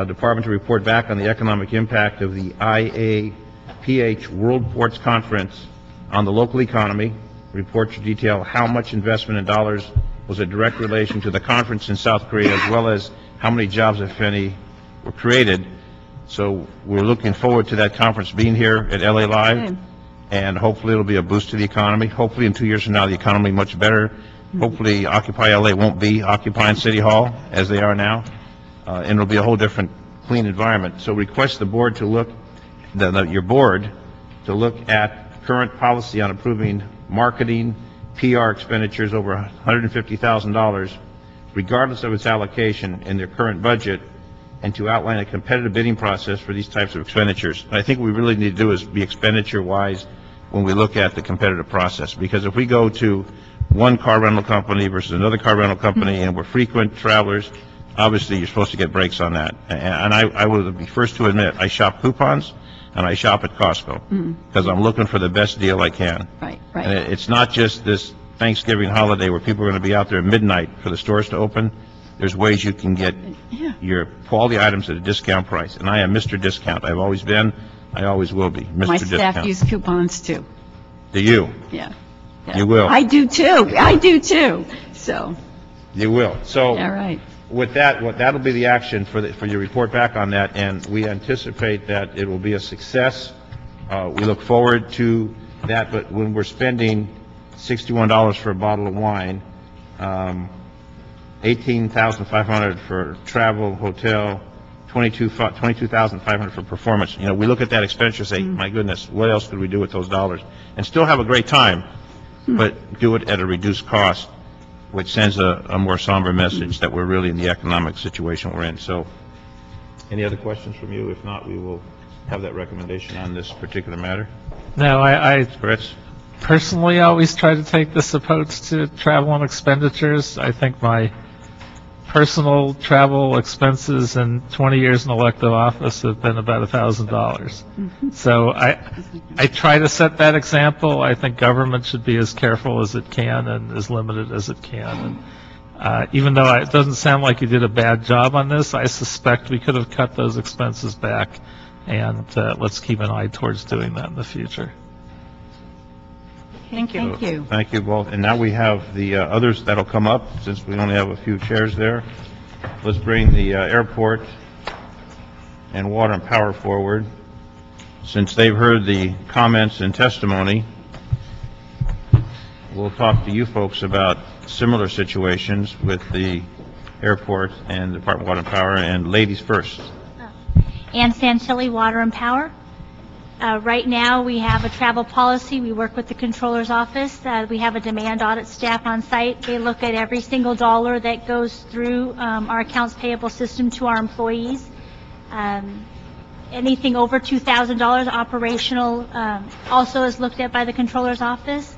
department to report back on the economic impact of the IAPH World Ports Conference on the local economy. Report to detail how much investment in dollars was a direct relation to the conference in South Korea, as well as how many jobs, if any, were created. So we're looking forward to that conference being here at LA Live, and hopefully it'll be a boost to the economy. Hopefully in 2 years from now, the economy will be much better. Hopefully Occupy LA won't be occupying City Hall as they are now, and it'll be a whole different clean environment. So request the board to look, your board, to look at current policy on approving marketing, PR expenditures over $150,000, regardless of its allocation in their current budget, and to outline a competitive bidding process for these types of expenditures. I think what we really need to do is be expenditure-wise when we look at the competitive process, because if we go to one car rental company versus another car rental company, and we're frequent travelers, obviously you're supposed to get breaks on that. And I will be first to admit, I shop coupons, and I shop at Costco, because I'm looking for the best deal I can. Right. And it's not just this Thanksgiving holiday where people are going to be out there at midnight for the stores to open. There's ways you can get your quality items at a discount price. And I am Mr. Discount. I've always been, I always will be, Mr. My Discount. staff use coupons too. Do you? Yeah. You will. I do too. So, You will. So all right. with that, that'll be the action for your report back on that, and we anticipate that it will be a success. We look forward to that, but when we're spending $61 for a bottle of wine, $18,500 for travel, hotel, $22,500 for performance. You know, we look at that expenditure and say, my goodness, what else could we do with those dollars? And still have a great time, but do it at a reduced cost, which sends a more somber message that we're really in the economic situation we're in. So, any other questions from you? If not, we will have that recommendation on this particular matter. No, Fritz? personally always try to take this approach to travel and expenditures. I think my personal travel expenses in 20 years in elective office have been about $1,000. So I try to set that example. I think government should be as careful as it can and as limited as it can. And even though it doesn't sound like you did a bad job on this, I suspect we could have cut those expenses back, and let's keep an eye towards doing that in the future. Thank you. Thank you. Thank you both. And now we have the others that'll come up, since we only have a few chairs there. Let's bring the airport and water and power forward. Since they've heard the comments and testimony, we'll talk to you folks about similar situations with the airport and the Department of Water and Power. And ladies first. Ann Santilli, Water and Power. Right now, we have a travel policy. We work with the Controller's Office. We have a demand audit staff on site. They look at every single dollar that goes through our accounts payable system to our employees. Anything over $2,000 operational also is looked at by the Controller's Office.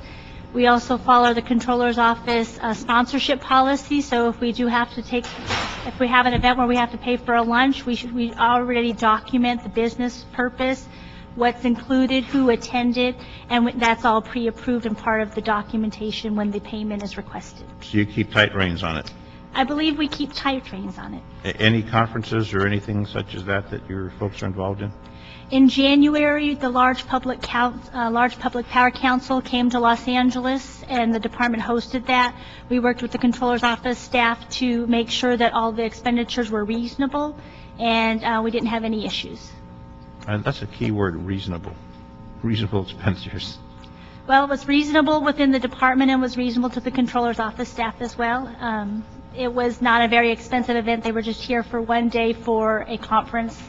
We also follow the Controller's Office sponsorship policy. So if we do have to if we have an event where we have to pay for a lunch, we already document the business purpose, what's included, who attended, and that's all pre-approved and part of the documentation when the payment is requested. So you keep tight reins on it. I believe we keep tight reins on it. Any conferences or anything such as that your folks are involved in? In January, the Large Public Power Council came to Los Angeles, and the department hosted that. We worked with the Controller's Office staff to make sure that all the expenditures were reasonable, and we didn't have any issues. That's a key word, reasonable. Reasonable expenditures. Well, it was reasonable within the department and was reasonable to the Controller's Office staff as well. It was not a very expensive event. They were just here for one day for a conference.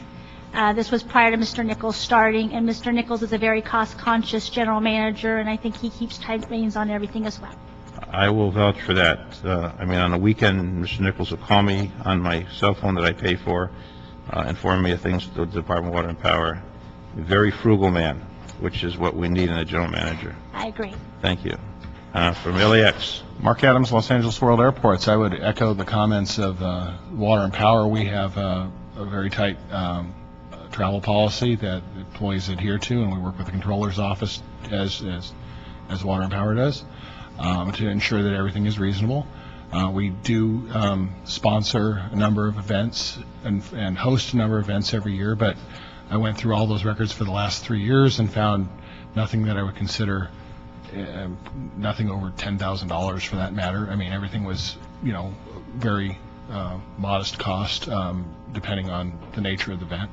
This was prior to Mr. Nichols starting, and Mr. Nichols is a very cost-conscious general manager, and I think he keeps tight reins on everything as well. I will vouch for that. I mean, on the weekend, Mr. Nichols will call me on my cell phone that I pay for, inform me of things with the Department of Water and Power. A very frugal man, which is what we need in a general manager. I agree. Thank you. From LAX. Mark Adams, Los Angeles World Airports. I would echo the comments of Water and Power. We have a very tight travel policy that employees adhere to, and we work with the Controller's Office as Water and Power does to ensure that everything is reasonable. We do sponsor a number of events and host a number of events every year, but I went through all those records for the last 3 years and found nothing that I would consider nothing over $10,000 for that matter. I mean, everything was, very modest cost depending on the nature of the event.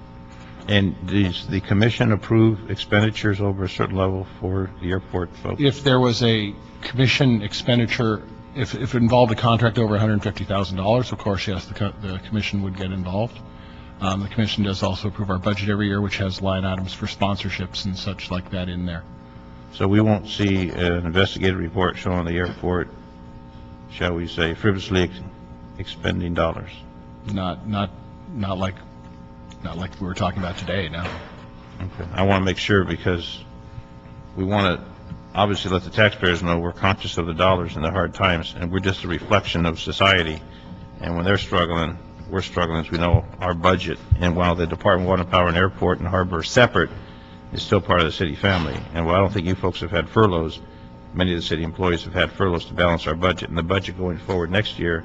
And does the commission approve expenditures over a certain level for the airport folks? If there was a commission expenditure, if it involved a contract over $150,000, of course, yes, the commission would get involved. The commission does also approve our budget every year, which has line items for sponsorships and such like that in there. So we won't see an investigative report showing the airport, shall we say, frivolously expending dollars? Not like we were talking about today, no. Okay. I want to make sure, because we want to obviously let the taxpayers know we're conscious of the dollars and the hard times, and we're just a reflection of society. And when they're struggling, we're struggling, as we know, our budget. And while the Department of Water and Power and Airport and Harbor are separate, it's still part of the city family. And while I don't think you folks have had furloughs, many of the city employees have had furloughs to balance our budget. And the budget going forward next year,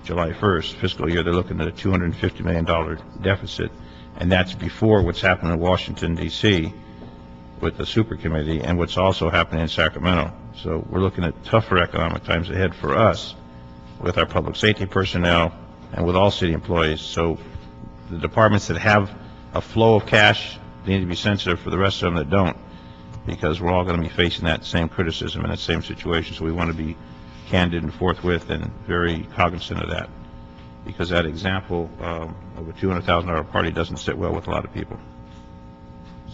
July 1st, fiscal year, they're looking at a $250 million deficit. And that's before what's happening in Washington, D.C. with the super committee and what's also happening in Sacramento. So we're looking at tougher economic times ahead for us with our public safety personnel and with all city employees. So the departments that have a flow of cash, they need to be sensitive for the rest of them that don't, because we're all going to be facing that same criticism and that same situation. So we want to be candid and forthwith and very cognizant of that, because that example of a $200,000 party doesn't sit well with a lot of people.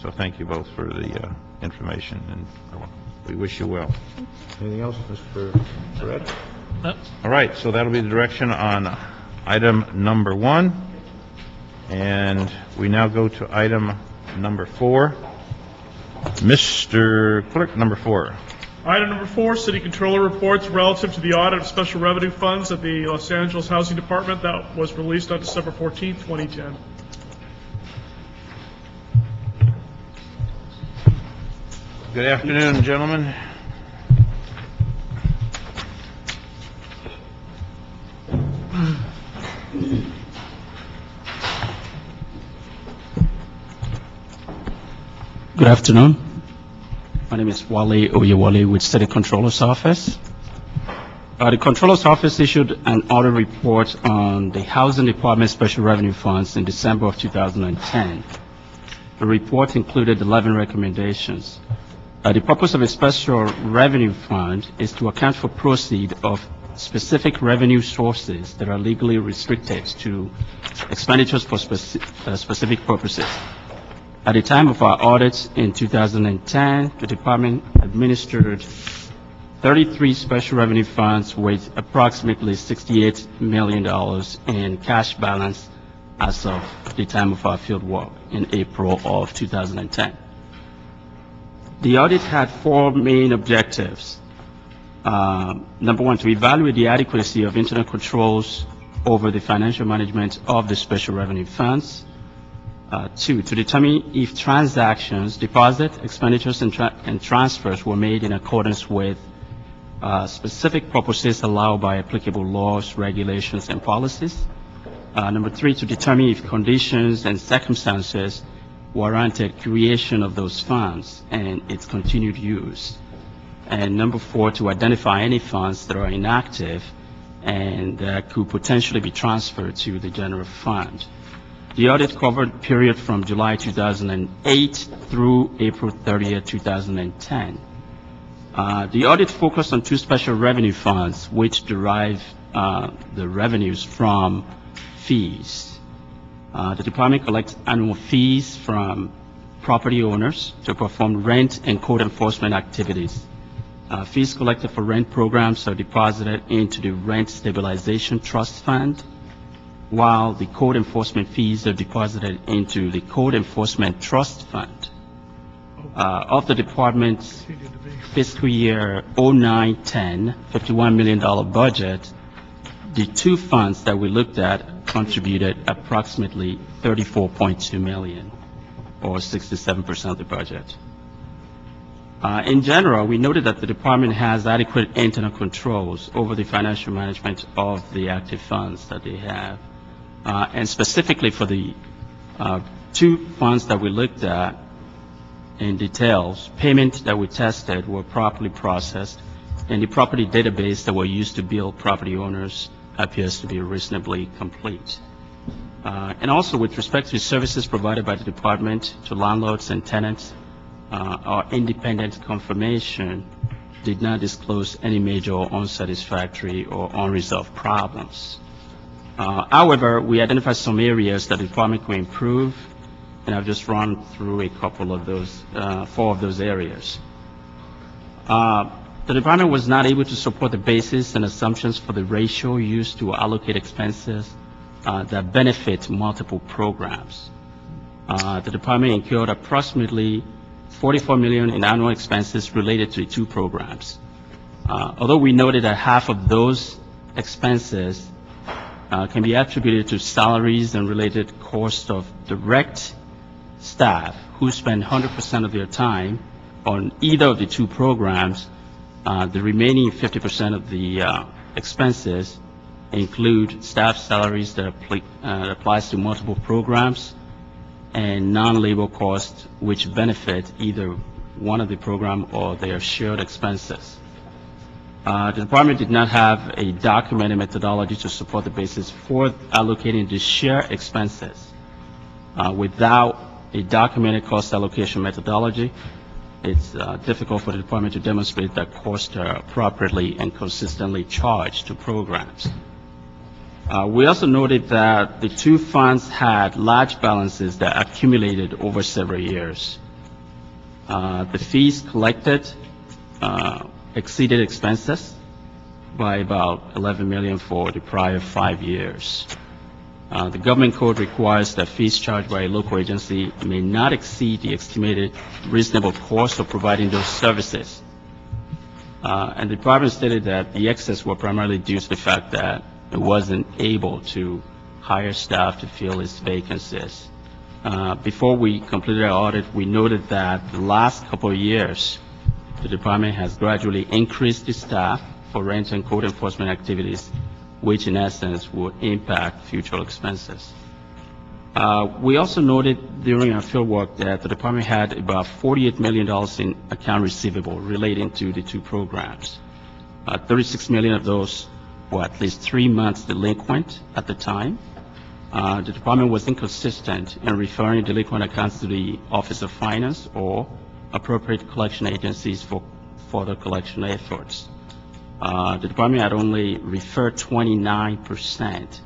So thank you both for the information, and we wish you well. Anything else, Mr. Perez? No. All right, so that'll be the direction on item number 1. And we now go to item number 4. Mr. Clerk, number 4. Item number 4, City Controller reports relative to the audit of special revenue funds at the Los Angeles Housing Department that was released on December 14th, 2010. Good afternoon, gentlemen. Good afternoon. My name is Wale Oyewale with City Controller's Office. The Controller's Office issued an audit report on the Housing Department Special Revenue Funds in December of 2010. The report included 11 recommendations. The purpose of a special revenue fund is to account for proceeds of specific revenue sources that are legally restricted to expenditures for specific purposes. At the time of our audits in 2010, the department administered 33 special revenue funds with approximately $68 million in cash balance as of the time of our field work in April of 2010. The audit had 4 main objectives. Number 1, to evaluate the adequacy of internal controls over the financial management of the special revenue funds. 2, to determine if transactions, deposit, expenditures, and transfers were made in accordance with specific purposes allowed by applicable laws, regulations, and policies. Number 3, to determine if conditions and circumstances warranted creation of those funds and its continued use. And number 4, to identify any funds that are inactive and that could potentially be transferred to the general fund. The audit covered the period from July 2008 through April 30th, 2010. The audit focused on 2 special revenue funds which derive the revenues from fees. The department collects annual fees from property owners to perform rent and code enforcement activities. Fees collected for rent programs are deposited into the Rent Stabilization Trust Fund, while the code enforcement fees are deposited into the Code Enforcement Trust Fund. Of the department's fiscal year 09-10 $51 million budget, the 2 funds that we looked at contributed approximately $34.2 million, or 67% of the budget. In general, we noted that the department has adequate internal controls over the financial management of the active funds that they have. And specifically for the 2 funds that we looked at in details, payments that we tested were properly processed, and the property database that were used to bill property owners appears to be reasonably complete. And also with respect to services provided by the department to landlords and tenants, our independent confirmation did not disclose any major unsatisfactory or unresolved problems. However, we identified some areas that the department could improve, and I've just run through a couple of those, 4 of those areas. The department was not able to support the basis and assumptions for the ratio used to allocate expenses that benefit multiple programs. The department incurred approximately $44 million in annual expenses related to the 2 programs. Although we noted that half of those expenses can be attributed to salaries and related costs of direct staff who spend 100% of their time on either of the 2 programs. The remaining 50% of the expenses include staff salaries that applies to multiple programs and non-labor costs which benefit either one of the program or their shared expenses. The department did not have a documented methodology to support the basis for allocating the shared expenses. Without a documented cost allocation methodology, it's difficult for the department to demonstrate that costs are appropriately and consistently charged to programs. We also noted that the 2 funds had large balances that accumulated over several years. The fees collected exceeded expenses by about $11 million for the prior 5 years. The government code requires that fees charged by a local agency may not exceed the estimated reasonable cost of providing those services. And the department stated that the excess were primarily due to the fact that it wasn't able to hire staff to fill its vacancies. Before we completed our audit, we noted that the last couple of years, the department has gradually increased the staff for rent and code enforcement activities, which in essence would impact future expenses. We also noted during our field work that the department had about $48 million in account receivable relating to the two programs. 36 million of those were at least 3 months delinquent at the time. The department was inconsistent in referring delinquent accounts to the Office of Finance or appropriate collection agencies for further collection efforts. The department had only referred 29%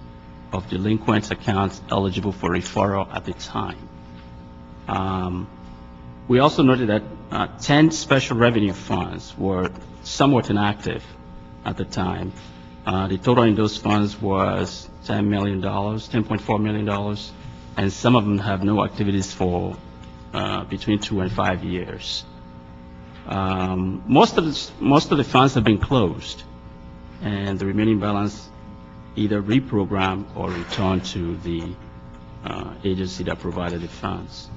of delinquent accounts eligible for referral at the time. We also noted that 10 special revenue funds were somewhat inactive at the time. The total in those funds was $10 million, $10.4 million, and some of them have no activities for between 2 and 5 years. Most of the funds have been closed, and the remaining balance either reprogrammed or returned to the agency that provided the funds.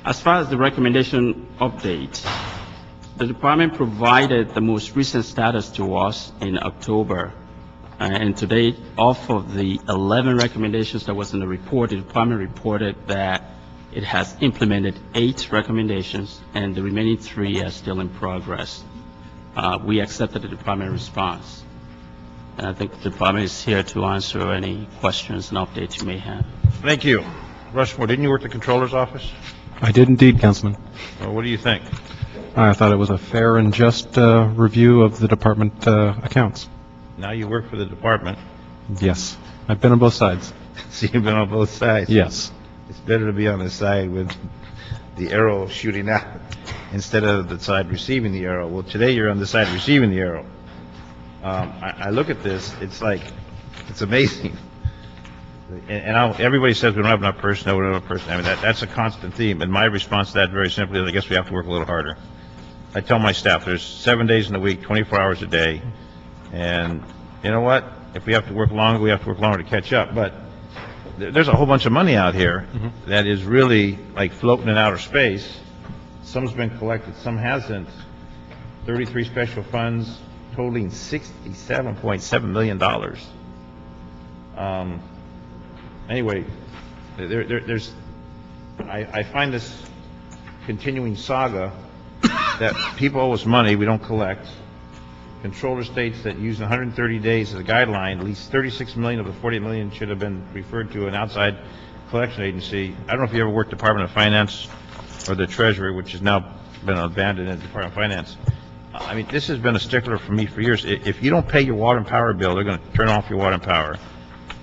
As far as the recommendation update, the department provided the most recent status to us in October, and to date, off of the 11 recommendations that was in the report, the department reported that it has implemented 8 recommendations, and the remaining 3 are still in progress. We accepted the department response. And I think the department is here to answer any questions and updates you may have. Thank you. Rushmore, didn't you work at the Controller's office? I did indeed, Councilman. Well, what do you think? I thought it was a fair and just review of the department accounts. Now you work for the department. Yes. I've been on both sides. So you've been on both sides? Yes. It's better to be on the side with the arrow shooting out instead of the side receiving the arrow. Well, today you're on the side receiving the arrow. I look at this, it's like, it's amazing. And everybody says we don't have enough personnel, we don't have enough personnel. I mean, that's a constant theme. And my response to that very simply is I guess we have to work a little harder. I tell my staff there's 7 days in the week, 24 hours a day. And you know what? If we have to work longer, we have to work longer to catch up. But there's a whole bunch of money out here that is really like floating in outer space. Some's been collected, some hasn't. 33 special funds totaling $67.7 million. Anyway, I find this continuing saga that people owe us money, we don't collect. Controller states that using 130 days as a guideline, at least 36 million of the 48 million should have been referred to an outside collection agency. I don't know if you ever worked Department of Finance or the Treasury, which has now been abandoned in the Department of Finance. I mean, this has been a stickler for me for years. If you don't pay your water and power bill, they're going to turn off your water and power.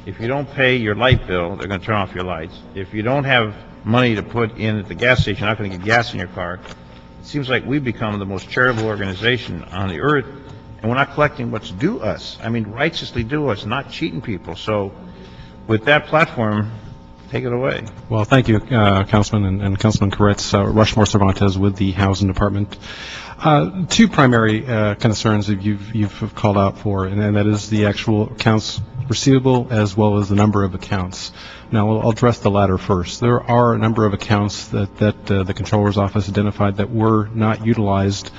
If you don't pay your light bill, they're going to turn off your lights. If you don't have money to put in at the gas station, you're not going to get gas in your car. It seems like we've become the most charitable organization on the earth, and we're not collecting what's due us. I mean, righteously due us, not cheating people. So with that platform, take it away. Well, thank you, Councilman and Councilman Koretz. Rushmore Cervantes with the Housing Department. 2 primary concerns that you've called out for, and that is the actual accounts receivable as well as the number of accounts. Now, I'll address the latter first. There are a number of accounts that the Controller's Office identified that were not utilized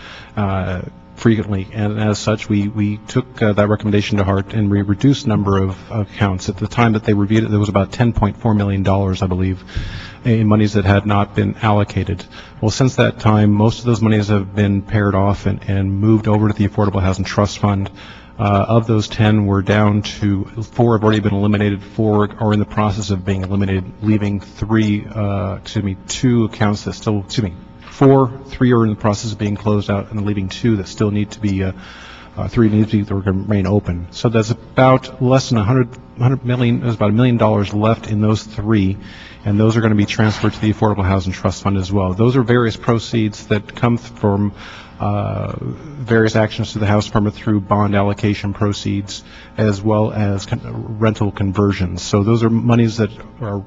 frequently, and as such, we took that recommendation to heart and we reduced number of accounts. At the time that they reviewed it, there was about $10.4 million, I believe, in monies that had not been allocated. Well, since that time, most of those monies have been paired off and moved over to the Affordable Housing Trust Fund. Of those 10, we're down to 4 have already been eliminated, 4 are in the process of being eliminated, leaving 2 accounts that still, 3 are in the process of being closed out, and leaving 2 that still need to be, 3 need to be, remain open. So that's about less than $100 million, there's about $1 million left in those 3, and those are going to be transferred to the Affordable Housing Trust Fund as well. Those are various proceeds that come from various actions to the House Department through bond allocation proceeds as well as rental conversions. So those are monies that are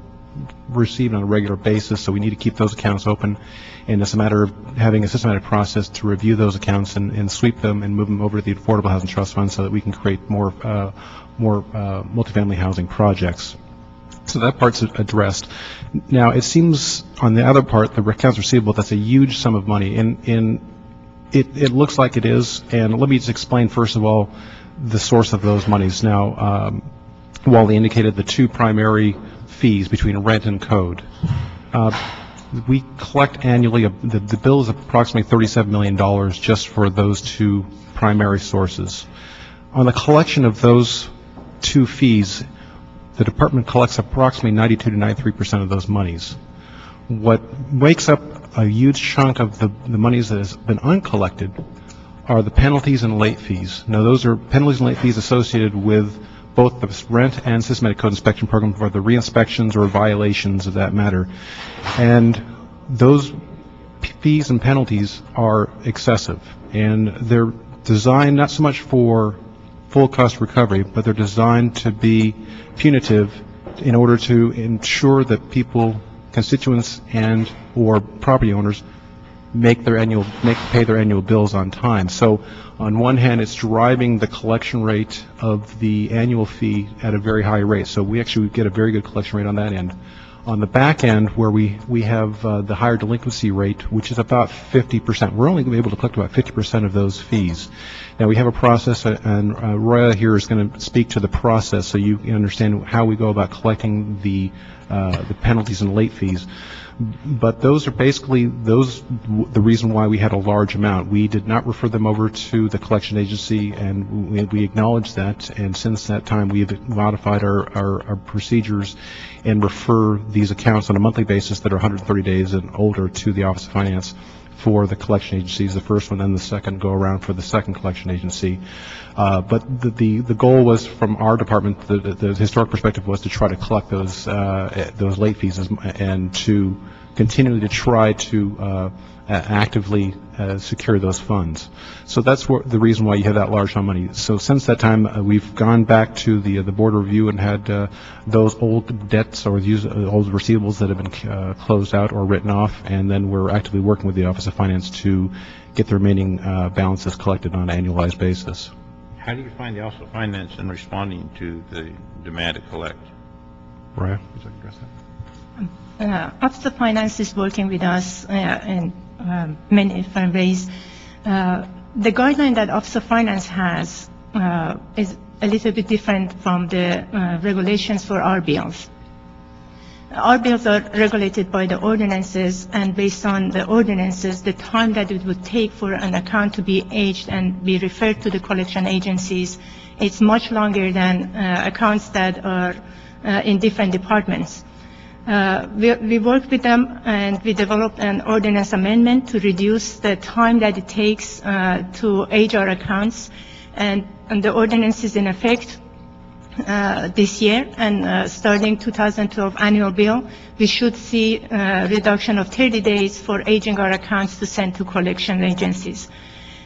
received on a regular basis, so we need to keep those accounts open. And it's a matter of having a systematic process to review those accounts and sweep them and move them over to the Affordable Housing Trust Fund so that we can create more multifamily housing projects. So that part's addressed. Now, it seems on the other part, the accounts receivable, that's a huge sum of money. And it looks like it is. And let me just explain, first of all, the source of those monies. Now, Wally indicated the two primary fees between rent and code. We collect annually, the bill is approximately $37 million just for those two primary sources. On the collection of those two fees, the department collects approximately 92 to 93% of those monies. What makes up a huge chunk of the monies that has been uncollected are the penalties and late fees. Now, those are penalties and late fees associated with both the rent and systematic code inspection program for the re-inspections or violations of that matter. And those fees and penalties are excessive. And they're designed not so much for full cost recovery, but they're designed to be punitive in order to ensure that people, constituents and or property owners pay their annual bills on time. So on one hand, it's driving the collection rate of the annual fee at a very high rate. So we actually get a very good collection rate on that end. On the back end, where we have the higher delinquency rate, which is about 50%. We're only able to collect about 50% of those fees. Now, we have a process, and Roya here is going to speak to the process so you understand how we go about collecting the penalties and late fees. But those are basically the reason why we had a large amount. We did not refer them over to the collection agency, and we acknowledge that. And since that time, we have modified our procedures and refer these accounts on a monthly basis that are 130 days and older to the Office of Finance for the collection agencies, the first one and the second go around for the second collection agency. But the goal was from our department, the historic perspective was to try to collect those late fees and to continually to try to actively secure those funds. So that's the reason why you have that large amount of money. So since that time, we've gone back to the board review and had those old debts or old receivables that have been closed out or written off, and then we're actively working with the Office of Finance to get the remaining balances collected on an annualized basis. How do you find the Office of Finance in responding to the demand to collect? Raya, would you like to address that? Office of Finance is working with us in many different ways. The guideline that Office of Finance has is a little bit different from the regulations for our bills. Our bills are regulated by the ordinances, and based on the ordinances, the time that it would take for an account to be aged and be referred to the collection agencies, it's much longer than accounts that are in different departments. We worked with them, and we developed an ordinance amendment to reduce the time that it takes to age our accounts, and the ordinance is in effect this year, and starting 2012 annual bill, we should see a reduction of 30 days for aging our accounts to send to collection agencies.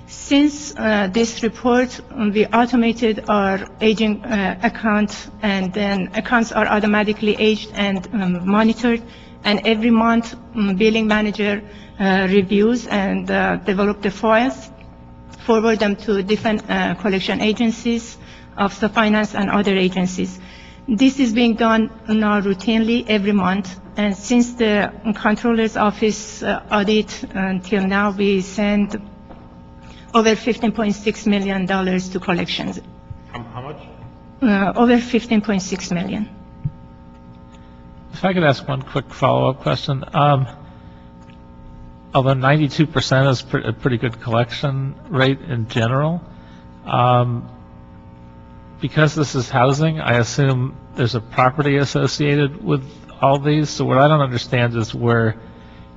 Since this report, we automated our aging account, and then accounts are automatically aged and monitored, and every month billing manager reviews and develop the files, forward them to different collection agencies, Office of Finance and other agencies. This is being done now routinely every month, and since the Controller's Office audit until now, we send over $15.6 million to collections. How much? Over $15.6 million. If I could ask one quick follow-up question. Although 92% is a pretty good collection rate in general, because this is housing, I assume there's a property associated with all these. So what I don't understand is where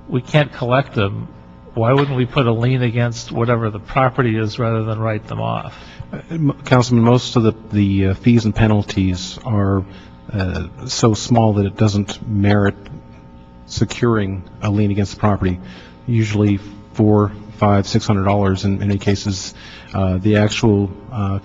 we can't collect them, why wouldn't we put a lien against whatever the property is rather than write them off? Councilman, most of the fees and penalties are so small that it doesn't merit securing a lien against the property. Usually $400, $500, $600 in many cases. The actual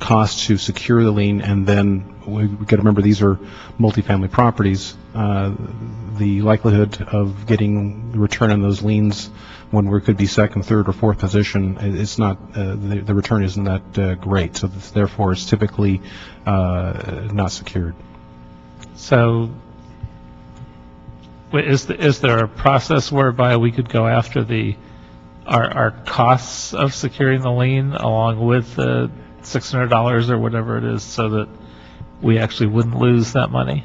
cost to secure the lien, and then we've got to remember these are multifamily properties. The likelihood of getting the return on those liens when we could be second, third, or fourth position, it's not the return isn't that great. So therefore, it's typically not secured. So, is there a process whereby we could go after our costs of securing the lien along with the $600 or whatever it is, so that we actually wouldn't lose that money?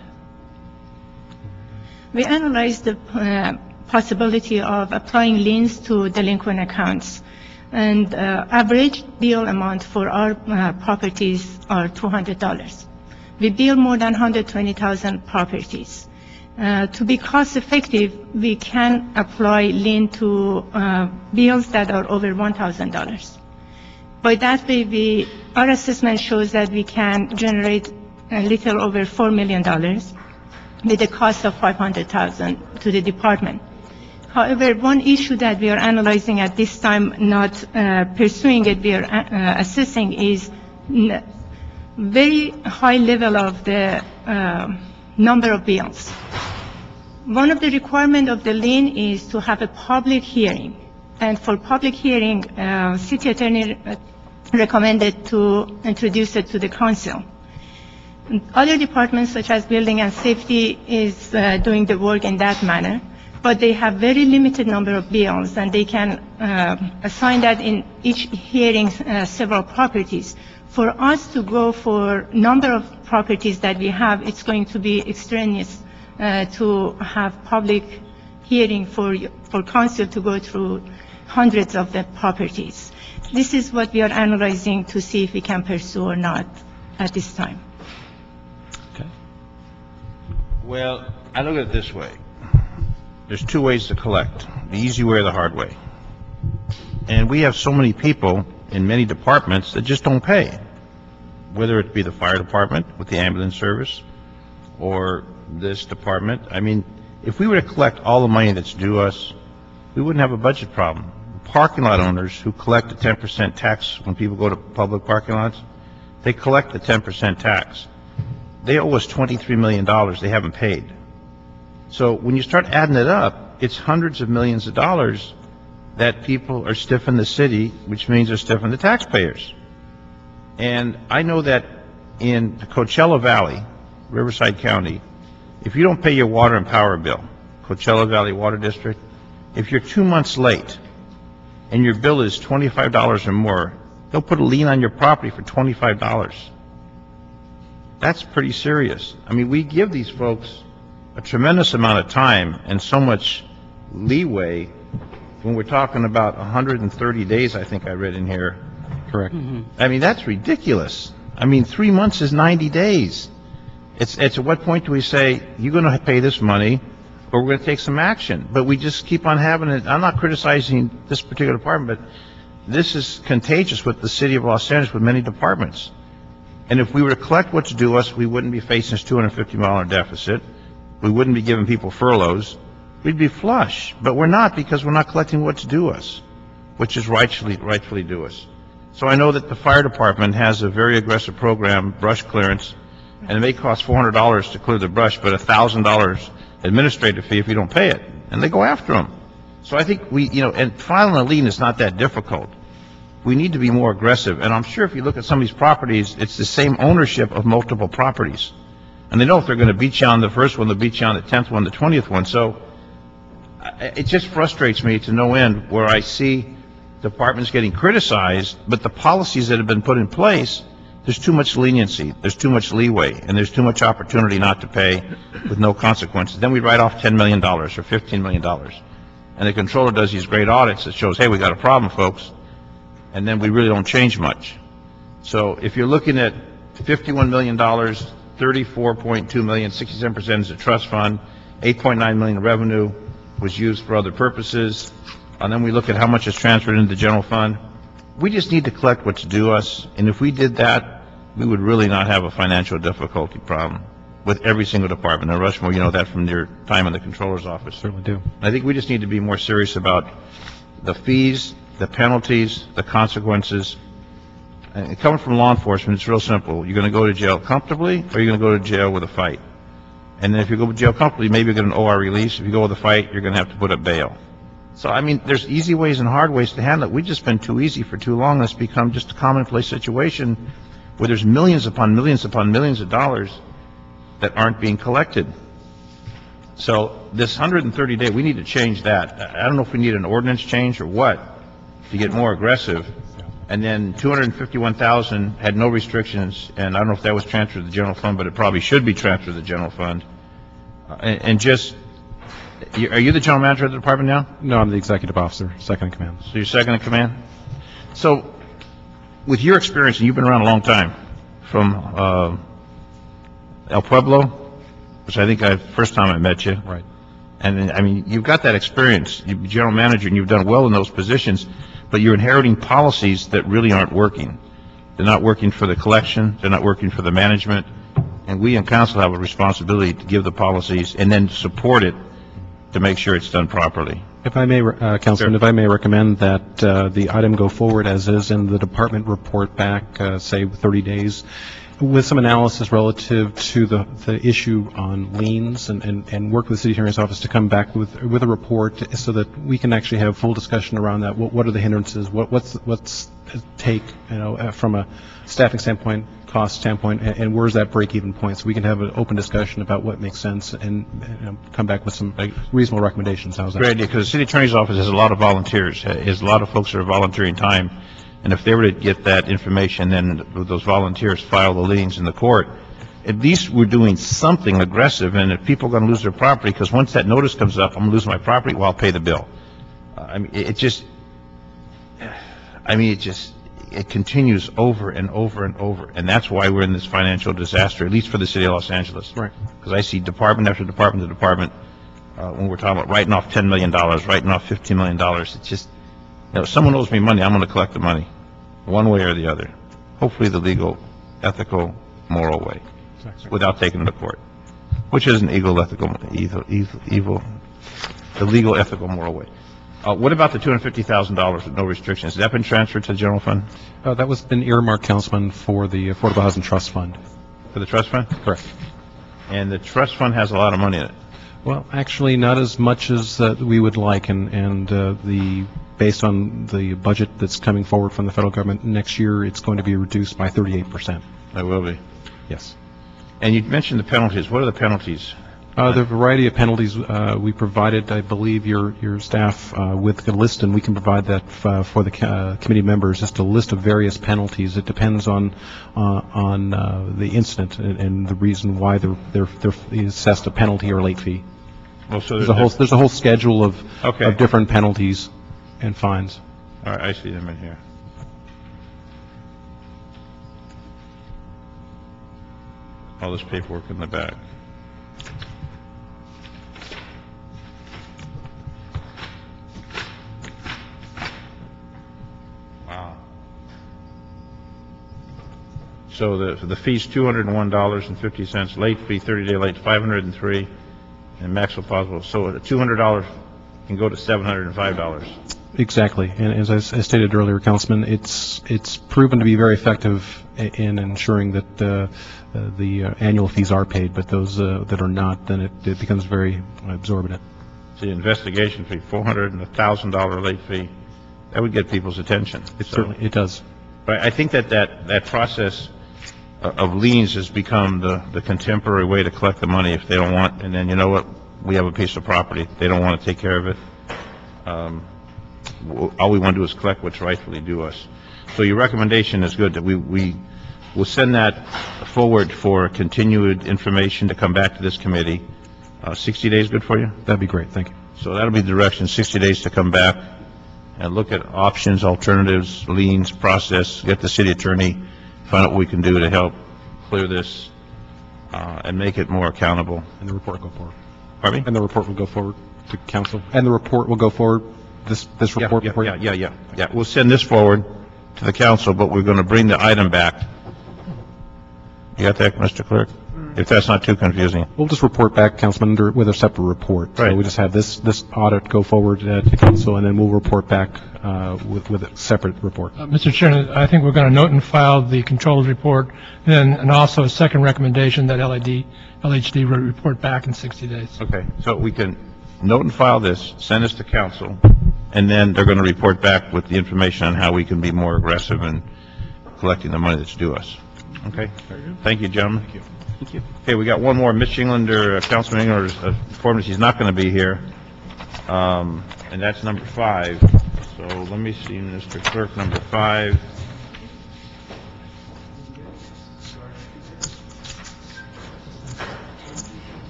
We analyzed the possibility of applying liens to delinquent accounts, and average bill amount for our properties are $200. We bill more than 120,000 properties. To be cost effective, we can apply lien to bills that are over $1,000. By that way, our assessment shows that we can generate a little over $4 million with a cost of $500,000 to the department. However, one issue that we are analyzing at this time, not pursuing it, we are assessing is very high level of the number of bills. One of the requirements of the lien is to have a public hearing. And for public hearing, city attorney recommended to introduce it to the council. Other departments such as building and safety is doing the work in that manner, but they have very limited number of bills, and they can assign that in each hearing several properties. For us to go for number of properties that we have, it's going to be extraneous to have public hearing for council to go through hundreds of the properties. This is what we are analyzing to see if we can pursue or not at this time. Okay. Well, I look at it this way. There's two ways to collect, the easy way or the hard way. And we have so many people in many departments that just don't pay, whether it be the fire department with the ambulance service or this department. I mean, if we were to collect all the money that's due us, we wouldn't have a budget problem. Parking lot owners who collect a 10% tax when people go to public parking lots, they collect the 10% tax. They owe us $23 million they haven't paid. So when you start adding it up, it's hundreds of millions of dollars that people are stiffing the city, which means they're stiffing the taxpayers. And I know that in the Coachella Valley, Riverside County, if you don't pay your water and power bill, Coachella Valley Water District, if you're 2 months late and your bill is $25 or more, they'll put a lien on your property for $25. That's pretty serious. I mean, we give these folks a tremendous amount of time and so much leeway when we're talking about 130 days, I think I read in here. Correct. I mean, that's ridiculous. I mean, 3 months is 90 days. It's at what point do we say, you're going to pay this money or we're going to take some action? But we just keep on having it. I'm not criticizing this particular department, but this is contagious with the city of Los Angeles, with many departments. And if we were to collect what's due us, we wouldn't be facing this $250 million deficit. We wouldn't be giving people furloughs. We'd be flush. But we're not, because we're not collecting what's due us, which is rightfully due us. So I know that the fire department has a very aggressive program, brush clearance, and it may cost $400 to clear the brush, but $1,000 administrative fee if you don't pay it. And they go after them. So I think and filing a lien is not that difficult. We need to be more aggressive. And I'm sure if you look at some of these properties, it's the same ownership of multiple properties. And they know if they're going to beat you on the first one, they'll beat you on the 10th one, the 20th one. So it just frustrates me to no end where I see departments getting criticized, but the policies that have been put in place, there's too much leniency, there's too much leeway, and there's too much opportunity not to pay with no consequences. Then we write off $10 million or $15 million. And the controller does these great audits that shows, hey, we got a problem, folks. And then we really don't change much. So if you're looking at $51 million, $34.2 million, 67% is a trust fund, $8.9 million revenue was used for other purposes, and then we look at how much is transferred into the general fund. We just need to collect what's due us, and if we did that, we would really not have a financial difficulty problem with every single department. And Rushmore, you know that from your time in the controller's office. Certainly do. I think we just need to be more serious about the fees, the penalties, the consequences. And coming from law enforcement, it's real simple. You're going to go to jail comfortably, or you're going to go to jail with a fight. And then if you go to jail comfortably, maybe you get an OR release. If you go with a fight, you're going to have to put up bail. So, I mean, there's easy ways and hard ways to handle it. We've just been too easy for too long. It's become just a commonplace situation where there's millions upon millions upon millions of dollars that aren't being collected. So this 130-day, we need to change that. I don't know if we need an ordinance change or what to get more aggressive. And then 251,000 had no restrictions, and I don't know if that was transferred to the general fund, but it probably should be transferred to the general fund. And just, are you the general manager of the department now? No, I'm the executive officer, second in command. So you're second in command? So with your experience, and you've been around a long time, from El Pueblo, which I think first time I met you. Right. And then, I mean, you've got that experience. You're general manager, and you've done well in those positions, but you're inheriting policies that really aren't working. They're not working for the collection. They're not working for the management. And we in council have a responsibility to give the policies and then support it to make sure it's done properly. If I may, Councilman, Sure. if I may recommend that the item go forward as is and the department report back, say, 30 days, with some analysis relative to the issue on liens and work with the city attorney's office to come back with a report so that we can actually have full discussion around that. What are the hindrances? What's the take, from a staffing standpoint, cost standpoint, and where's that break-even point? So we can have an open discussion about what makes sense and come back with some reasonable recommendations. How's that? Great idea, because the city attorney's office has a lot of volunteers. Has a lot of folks that are volunteering time. And if they were to get that information, then those volunteers file the liens in the court, at least we're doing something aggressive. And if people are going to lose their property, because once that notice comes up, I'm going to lose my property, well, I'll pay the bill. It continues over and over and over. And that's why we're in this financial disaster, at least for the city of Los Angeles. Right. Because I see department after department to department, when we're talking about writing off $10 million, writing off $15 million, it's just, if someone owes me money, I'm going to collect the money, one way or the other. Hopefully the legal, ethical, moral way, without taking it to court, which is an evil, the legal, ethical, moral way. What about the $250,000 with no restrictions? Has that been transferred to the general fund? That was been earmarked, Councilman, for the Affordable Housing Trust Fund. For the trust fund? Correct. And the trust fund has a lot of money in it. Well, actually, not as much as we would like, and based on the budget that's coming forward from the federal government next year, it's going to be reduced by 38%. It will be. Yes. And you mentioned the penalties. What are the penalties? The variety of penalties we provided, I believe, your staff with a list, and we can provide that for the committee members. Just a list of various penalties. It depends on the incident and the reason why they're assessed a penalty or late fee. Well, so there's a whole schedule of different penalties and fines. All right, I see them in here. All this paperwork in the back. Wow. So the fee's $201.50, late fee, 30-day late, $503, and maximum possible. So $200 can go to $705. Exactly, and as I stated earlier, Councilman, it's proven to be very effective in ensuring that the annual fees are paid, but those that are not, then it becomes very absorbent. The investigation fee, $400 and $1,000 late fee, that would get people's attention. Certainly, it does. But I think that process of liens has become the contemporary way to collect the money if they don't want, and then you know what, we have a piece of property, they don't want to take care of it. All we want to do is collect what's rightfully due us. So your recommendation is good, that we will send that forward for continued information to come back to this committee. 60 days good for you? That'd be great, thank you. So that'll be the direction, 60 days to come back and look at options, alternatives, liens, process, get the city attorney, find out what we can do to help clear this and make it more accountable. And the report will go forward. Pardon me? And the report will go forward to council. And the report will go forward, this report? Yeah. We'll send this forward to the council, but we're going to bring the item back. You got that, Mr. Clerk? if that's not too confusing. We'll just report back, Councilman, with a separate report. Right. So we just have this audit go forward to council, and then we'll report back with a separate report. Mr. Chairman, I think we're going to note and file the controller's report, and also a second recommendation that LHD will report back in 60 days. Okay, so we can note and file this, send this to council, and then they're going to report back with the information on how we can be more aggressive in collecting the money that's due us. Okay? Thank you, gentlemen. Thank you. Thank you. Okay, we got one more. Mitch Englander, Councilman Englander informed us he's not going to be here, and that's number 5. So let me see, Mr. Clerk, number 5.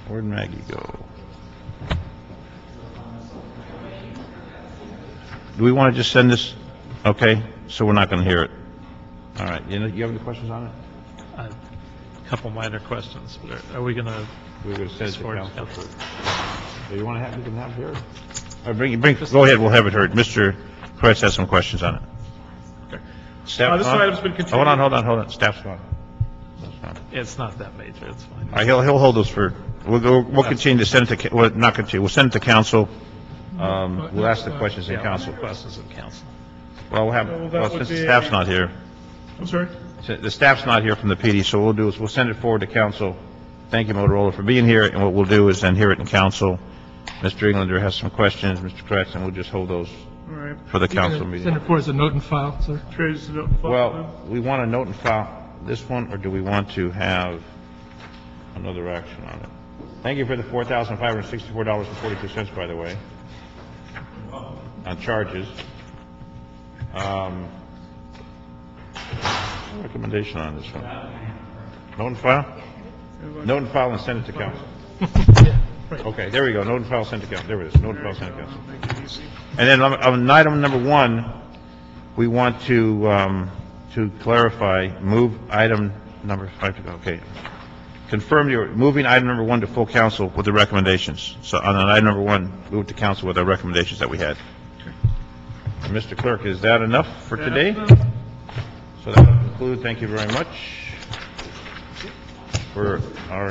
Where'd Maggie go? Do we want to just send this? Okay, so we're not going to hear it. All right. You have any questions on it? A couple minor questions, but are we going to? We're going to send it to Towards council first. So you want to have, you can have it here? Go ahead, we'll have it heard. Mr. Kretz has some questions on it. Okay. Staff's This on? item's been continued. Hold on. Staff's on. It's not that major, it's fine. All right, he'll hold those for, we'll continue to send it to, well, not continue, we'll send it to council. We'll ask the questions in council. Questions in council. Well, we'll have, Well, that well, would since the be staff's a- not here, I'm sorry? the staff's not here from the PD, so what we'll do is we'll send it forward to council. Thank you, Motorola, for being here, and what we'll do is then hear it in council. Mr. Englander has some questions, Mr. Kretz, and we'll just hold those All right. for the council Send meeting. it forward as a note and file, sir. Trades to note. Well, we want to note and file this one, or do we want to have another action on it? Thank you for the $4,564.42, by the way, on charges. Recommendation on this one. Note and file? Note and file and send it to council. Okay, there we go. Note and file, send it to council. There it is. Note and file, send it to council. And then on item number 1, we want to clarify, move item number 5 to go. Okay. Confirm you're moving item number 1 to full council with the recommendations. So on item number 1, move to council with our recommendations that we had. Mr. Clerk, is that enough for today? So that will conclude. Thank you very much for our